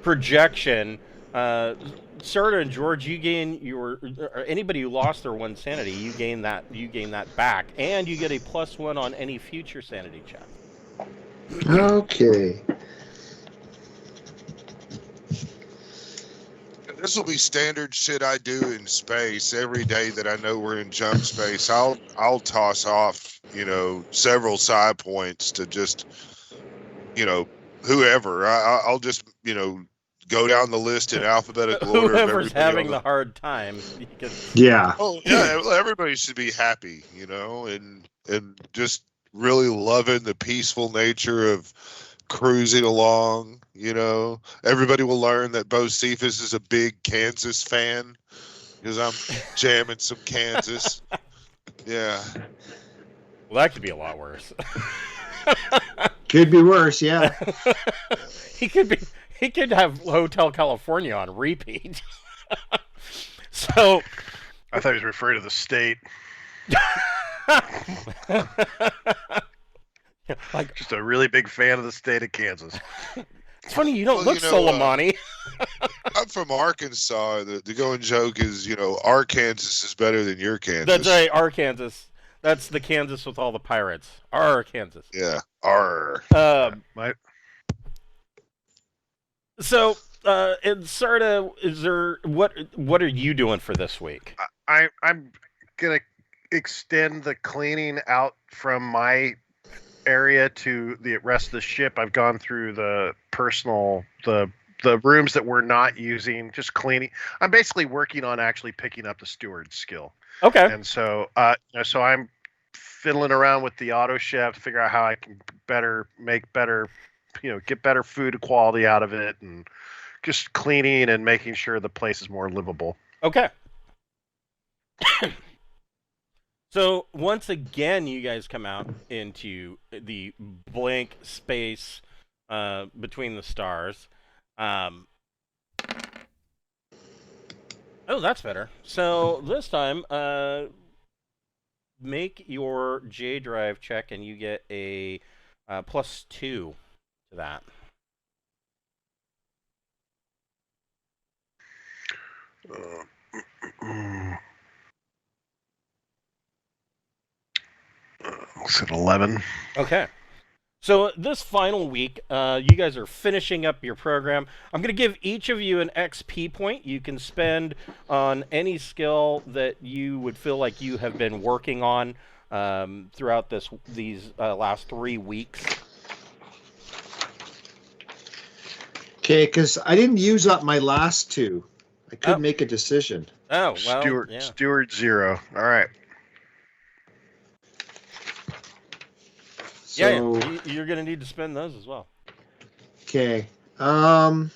projection, Sarta and George, you gain or anybody who lost their 1 sanity, you gain that back, and you get a +1 on any future sanity check. Okay. This will be standard shit I do in space every day that I know we're in jump space. I'll toss off, several side points to just, whoever. I'll just, go down the list in alphabetical order. Whoever's having the hard time. Yeah. Oh yeah, everybody should be happy, and just really loving the peaceful nature of cruising along. Everybody will learn that Bocephus is a big Kansas fan because I'm jamming some Kansas. Yeah. Well, that could be a lot worse. Could be worse, yeah. He could have Hotel California on repeat. So I thought he was referring to the state. Just a really big fan of the state of Kansas. It's funny you don't look Soleimani. I'm from Arkansas. The going joke is, Arkansas is better than your Kansas. That's right, Arkansas. That's the Kansas with all the pirates. Arkansas. Yeah, So, and Sarta, is there what are you doing for this week? I'm gonna extend the cleaning out from my area to the rest of the ship. I've gone through the rooms that we're not using, just cleaning. I'm basically working on actually picking up the steward skill. Okay. And so, so I'm fiddling around with the auto chef, figure out how I can make better, get better food quality out of it, and just cleaning and making sure the place is more livable. Okay. So once again, you guys come out into the blank space between the stars. Oh, that's better. So this time, make your J drive check, and you get a +2 to that. It's at 11. Okay. So this final week, you guys are finishing up your program. I'm going to give each of you an XP point you can spend on any skill that you would feel like you have been working on throughout these last 3 weeks. Okay, because I didn't use up my last 2. I couldn't make a decision. Oh, well, Steward 0. All right. So, yeah, you're going to need to spend those as well. Okay. So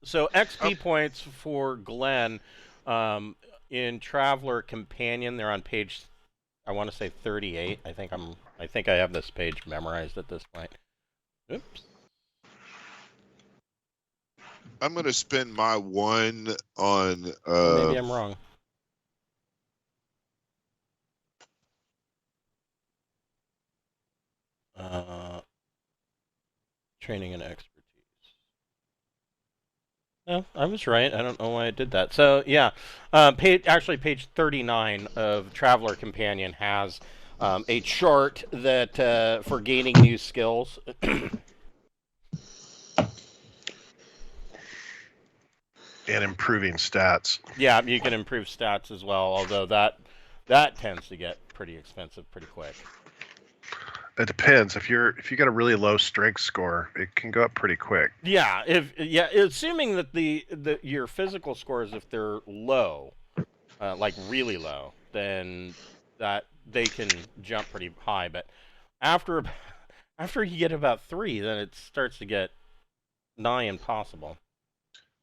XP points for Glenn in Traveler Companion. They're on page, I want to say 38. I think I have this page memorized at this point. Oops. I'm going to spend my 1 on... Maybe I'm wrong. Training and expertise. No, I was right. I don't know why I did that. So, yeah. Page 39 of Traveler Companion has a chart that for gaining new skills. And improving stats. Yeah, you can improve stats as well, although that tends to get pretty expensive pretty quick. It depends. If you got a really low strength score, it can go up pretty quick. Yeah, assuming that your physical scores, if they're low, like really low, then that they can jump pretty high. But after you get about 3, then it starts to get nigh impossible.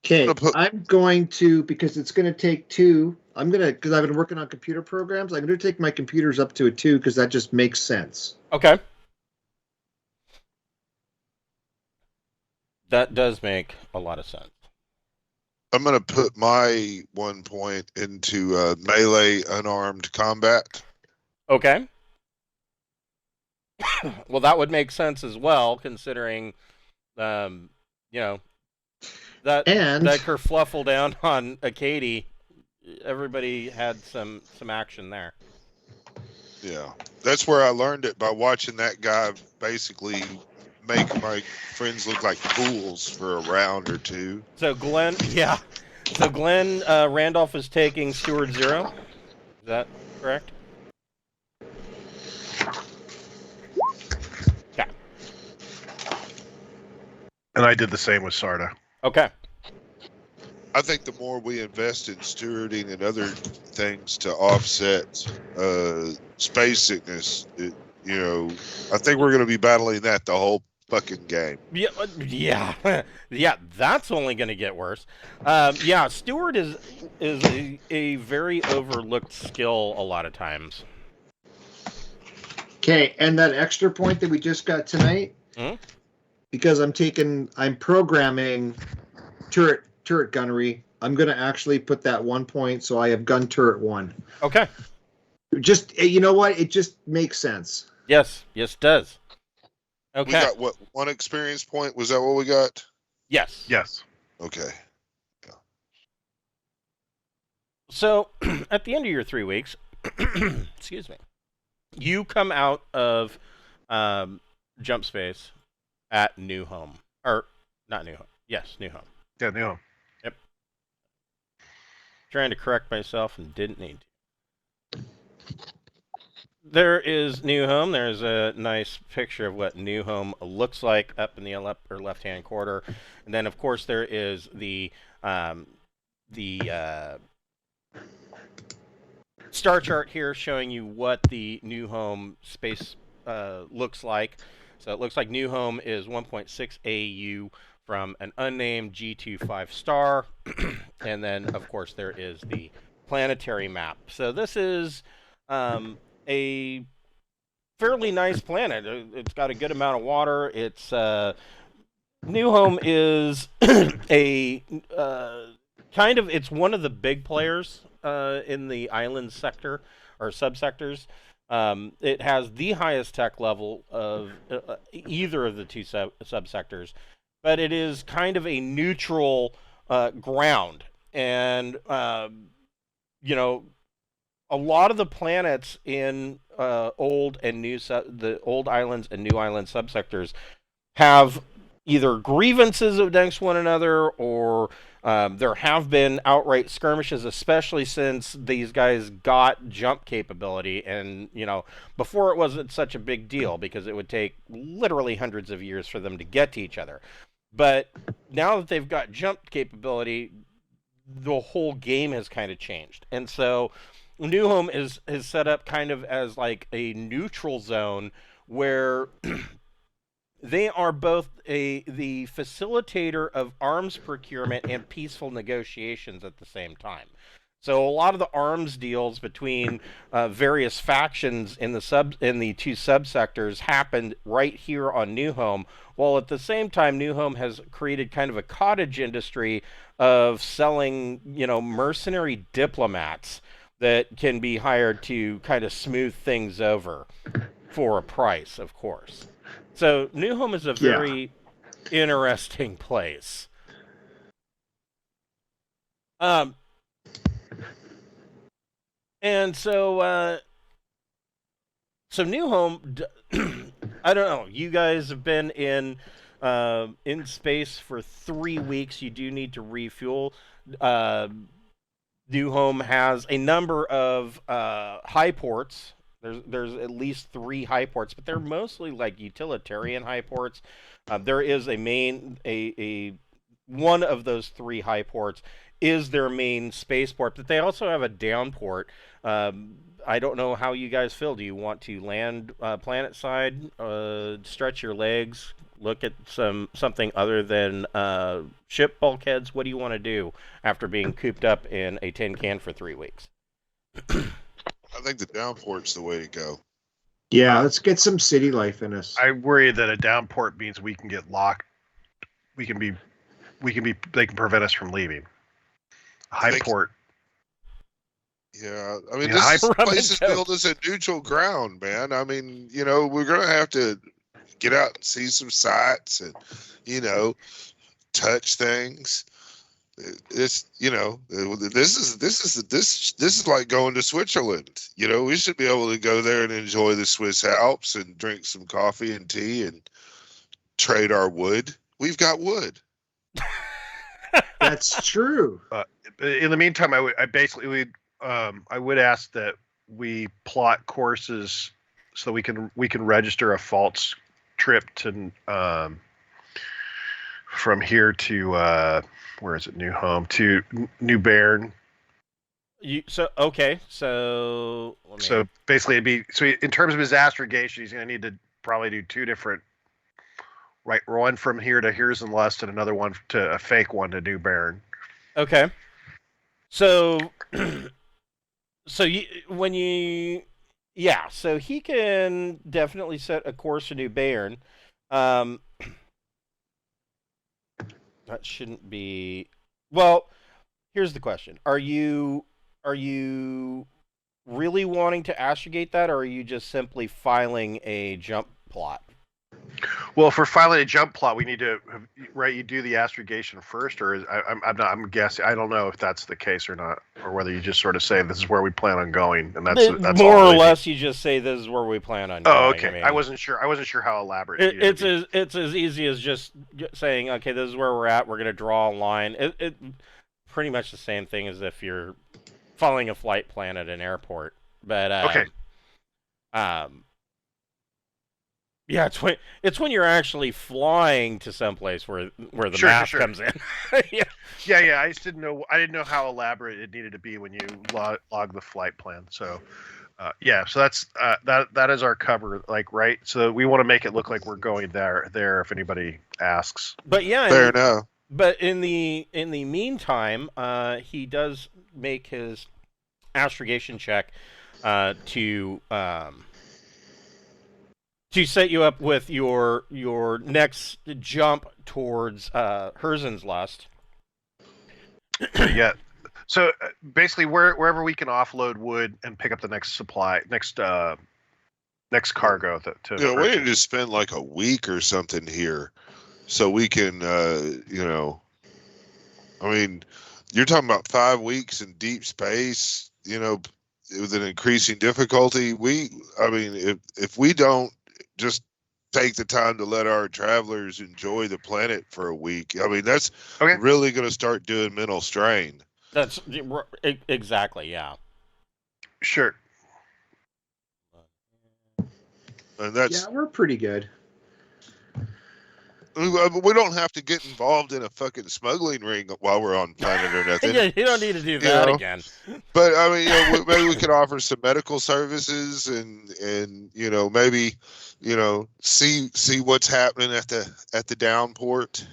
Okay, I'm going to, because it's going to take 2. Because I've been working on computer programs, I'm going to take my computers up to a 2 because that just makes sense. Okay. That does make a lot of sense. I'm going to put my 1 point into melee unarmed combat. Okay. Well, that would make sense as well, considering, that kerfluffle down on Acadie, everybody had some action there. Yeah, that's where I learned it, by watching that guy basically make my friends look like fools for a round or 2. So Glenn, Randolph is taking Steward 0. Is that correct? Okay. And I did the same with Sarta. Okay. I think the more we invest in stewarding and other things to offset space sickness, I think we're going to be battling that the whole fucking game. Yeah. That's only going to get worse. Steward is a very overlooked skill a lot of times. Okay, and that extra point that we just got tonight, because I'm programming turret gunnery, I'm going to actually put that 1 point, so I have gun turret 1. Okay. Just, you know what? It just makes sense. Yes, it does. Okay. We got, what, 1 experience point? Was that what we got? Yes. Okay. Yeah. So, at the end of your 3 weeks, excuse me, you come out of jump space at New Home. Or, not New Home. Yes, New Home. Yeah, New Home. Yep. Trying to correct myself and didn't need to. there is New Home. There's a nice picture of what New Home looks like up in the upper left-hand corner, and then of course there is the star chart here showing you what the New Home space looks like. So it looks like New Home is 1.6 AU from an unnamed G25 star, and then of course there is the planetary map. So this is a fairly nice planet. It's got a good amount of water. It's New Home is a kind of, it's one of the big players in the island sector or subsectors. It has the highest tech level of either of the two subsectors, but it is kind of a neutral ground. And, you know, a lot of the planets in old and new, the old islands and new island subsectors have either grievances against one another, or there have been outright skirmishes, especially since these guys got jump capability. And, you know, before it wasn't such a big deal because it would take literally hundreds of years for them to get to each other. But now that they've got jump capability, the whole game has kind of changed. And so New Home is set up kind of as like a neutral zone where they are both the facilitator of arms procurement and peaceful negotiations at the same time. So a lot of the arms deals between various factions in the two subsectors happened right here on New Home, while at the same time New Home has created kind of a cottage industry of selling, you know, mercenary diplomats that can be hired to kind of smooth things over for a price, of course. So New Home is a very interesting place. And so New Home, I don't know. You guys have been in space for 3 weeks. You do need to refuel. New Home has a number of high ports. There's at least 3 high ports, but they're mostly like utilitarian high ports. There is a one of those 3 high ports is their main spaceport, but they also have a down port. I don't know how you guys feel. Do you want to land planet side, stretch your legs, look at something other than ship bulkheads? What do you want to do after being cooped up in a tin can for 3 weeks? I think the downport's the way to go. Yeah, let's get some city life in us. I worry that a downport means we can get locked. They can prevent us from leaving. A high port. Yeah, I mean, this place is built as a neutral ground, man. I mean, you know, we're gonna have to get out and see some sights and, you know, touch things. It's, you know, this is like going to Switzerland. You know, we should be able to go there and enjoy the Swiss Alps and drink some coffee and tea and trade our wood. We've got wood. That's true. In the meantime, I would ask that we plot courses so we can register a false trip to from here to where is it? New Home to New Bern. So basically it'd be, so in terms of his astrogation, he's going to need to probably do 2 different, right? One from here to Here's and Lust, and another one to a fake one to New Bern. Okay. So so he can definitely set a course to New Bern. That shouldn't be. Well, here's the question: Are you really wanting to astrogate that, or are you just simply filing a jump plot? Well, for filing a jump plot, we need to, right? You do the astrogation first, or I'm guessing. I don't know if that's the case or not, or whether you just sort of say this is where we plan on going, and that's more or less. You just say this is where we plan on going. Oh, okay. I mean, I wasn't sure how elaborate. It's as easy as just saying, okay, this is where we're at. We're gonna draw a line. It pretty much the same thing as if you're following a flight plan at an airport. But okay. Yeah, it's when you're actually flying to someplace where the map comes in. Yeah. Yeah. I just didn't know how elaborate it needed to be when you log the flight plan. So, so that's that is our cover, like, right. So we want to make it look like we're going there if anybody asks. But yeah, fair enough. But in the meantime, he does make his astrogation check to set you up with your next jump towards Herzen's Lust. Yeah. So basically, wherever we can offload wood and pick up the next cargo. We need to spend like a week or something here, so we can, I mean, you're talking about 5 weeks in deep space, with an increasing difficulty. If we don't just take the time to let our travelers enjoy the planet for a week, that's really going to start doing mental strain. That's exactly, yeah. Sure. And that's we're pretty good. We don't have to get involved in a fucking smuggling ring while we're on planet or nothing. Yeah, you don't need to do that again. But maybe we could offer some medical services and maybe see what's happening at the downport.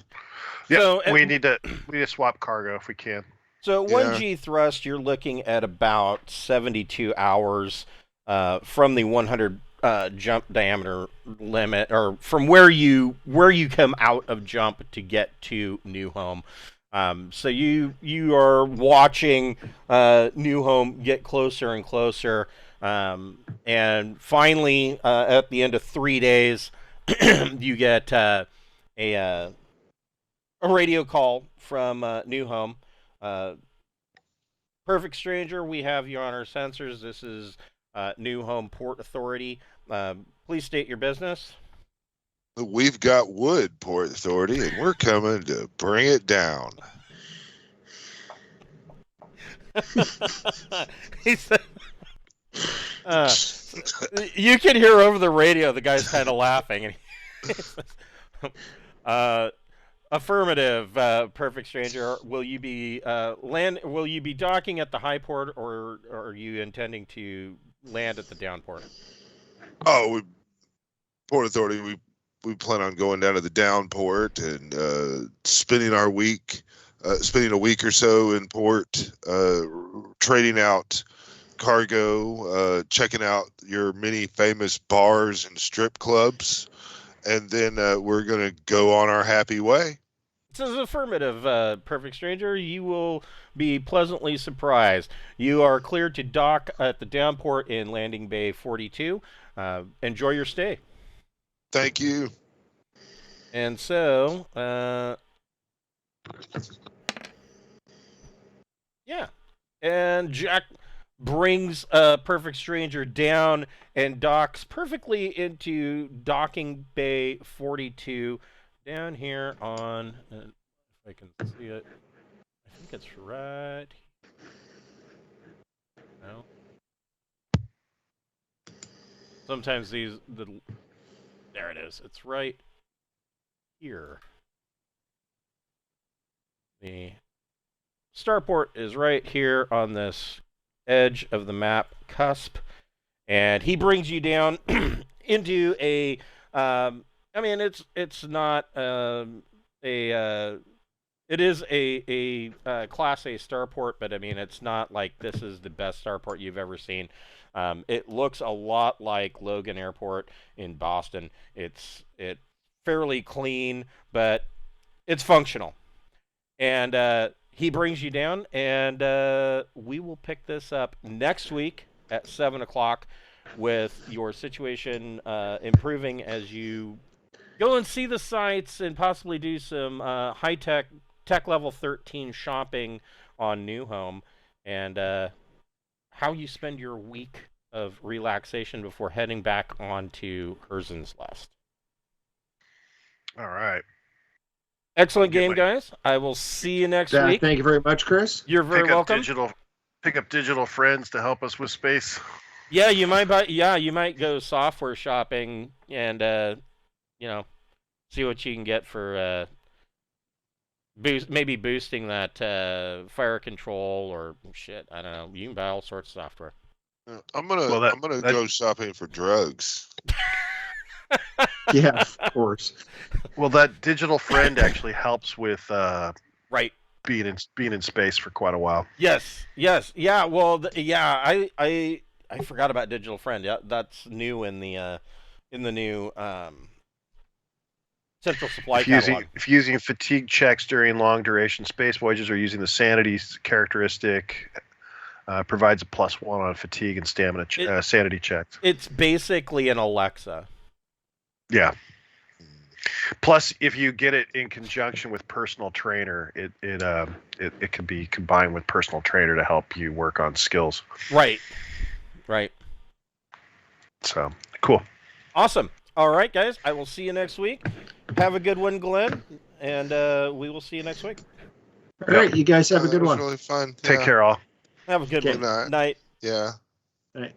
Yeah, so, we need to swap cargo if we can. So 1G thrust, you're looking at about 72 hours from the 100 jump diameter limit, or from where you come out of jump to get to New Home. So you are watching New Home get closer and closer, and finally at the end of 3 days, you get a radio call from New Home. Perfect stranger, we have you on our sensors. This is New Home Port Authority. Please state your business. We've got wood, Port Authority, and we're coming to bring it down. He said, you can hear over the radio the guy's kind of laughing. Affirmative, perfect stranger. Will you be Will you be docking at the high port, or are you intending to land at the down port? Oh, Port Authority. We plan on going down to the down port and spending a week or so in port, trading out cargo, checking out your many famous bars and strip clubs, and then we're going to go on our happy way. This is affirmative, perfect stranger. You will be pleasantly surprised. You are cleared to dock at the downport in Landing Bay 42. Enjoy your stay. Thank you. And so, and Jack brings a perfect stranger down and docks perfectly into Docking Bay 42 down here on, if I can see it, I think it's right. No. Sometimes there it is. It's right here. The starport is right here on this edge of the map cusp, and he brings you down into a it's not it is a Class A starport, but it's not like this is the best starport you've ever seen. It looks a lot like Logan Airport in Boston. It's fairly clean, but it's functional. And he brings you down, and we will pick this up next week at 7 o'clock with your situation improving as you go and see the sites and possibly do some high-tech, tech level 13 shopping on New Home, and how you spend your week of relaxation before heading back on to Herzen's Lust. All right. Excellent game, guys. I will see you next week. Thank you very much, Chris. You're very welcome. Pick up digital friends to help us with space. Yeah, you might buy. Yeah, you might go software shopping and see what you can get for maybe boosting that fire control or shit. I don't know. You can buy all sorts of software. I'm gonna go shopping for drugs. Yeah, of course. Well, that digital friend actually helps with right being in space for quite a while. Yes. Yeah. Well, I forgot about digital friend. Yeah, that's new in the new central supply catalog. If using fatigue checks during long duration space voyages or using the sanity characteristic, provides a +1 on fatigue and stamina sanity checks. It's basically an Alexa. Yeah. Plus, if you get it in conjunction with personal trainer, it can be combined with personal trainer to help you work on skills. Right. So cool. Awesome. All right, guys. I will see you next week. Have a good one, Glenn, and we will see you next week. All right, you guys have a good one. Really fun. Take care, all. Have a good one. Night. Night. Yeah. All right.